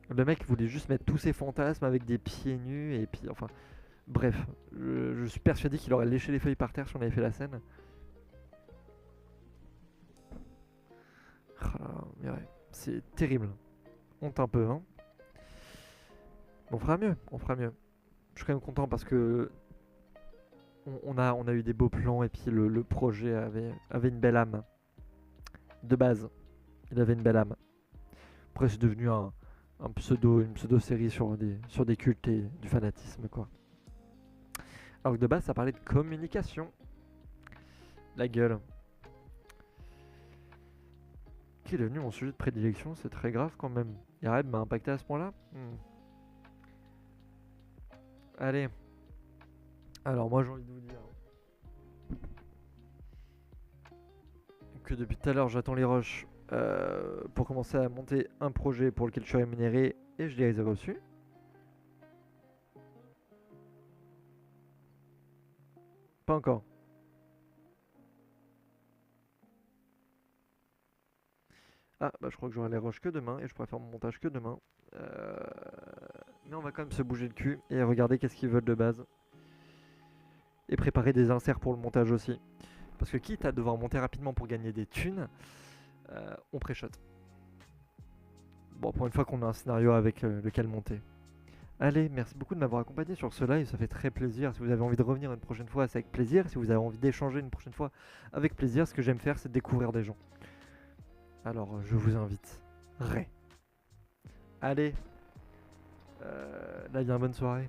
Le mec voulait juste mettre tous ses fantasmes avec des pieds nus et puis enfin bref, je suis persuadé qu'il aurait léché les feuilles par terre si on avait fait la scène. Mais ouais, c'est terrible. Honte un peu, hein. On fera mieux, on fera mieux. Je suis quand même content parce que on a eu des beaux plans et puis le projet avait une belle âme. De base, il avait une belle âme. Après c'est devenu une pseudo-série sur des cultes et du fanatisme, quoi. Alors que de base, ça parlait de communication. La gueule. Qui est devenu mon sujet de prédilection, c'est très grave quand même. Yareb m'a impacté à ce point-là. Allez. Alors moi j'ai envie de vous dire que depuis tout à l'heure j'attends les rushs pour commencer à monter un projet pour lequel je suis rémunéré et je les ai reçus. Pas encore. Ah bah je crois que j'aurai les rushs que demain et je pourrai faire mon montage que demain. Mais on va quand même se bouger le cul et regarder qu'est-ce qu'ils veulent de base. Et préparer des inserts pour le montage aussi. Parce que quitte à devoir monter rapidement pour gagner des thunes, on pré-shot. Bon, pour une fois qu'on a un scénario avec lequel monter. Allez, merci beaucoup de m'avoir accompagné sur ce live, ça fait très plaisir. Si vous avez envie de revenir une prochaine fois, c'est avec plaisir. Si vous avez envie d'échanger une prochaine fois, avec plaisir. Ce que j'aime faire, c'est découvrir des gens. Alors, je vous invite. Allez, là, bien bonne soirée.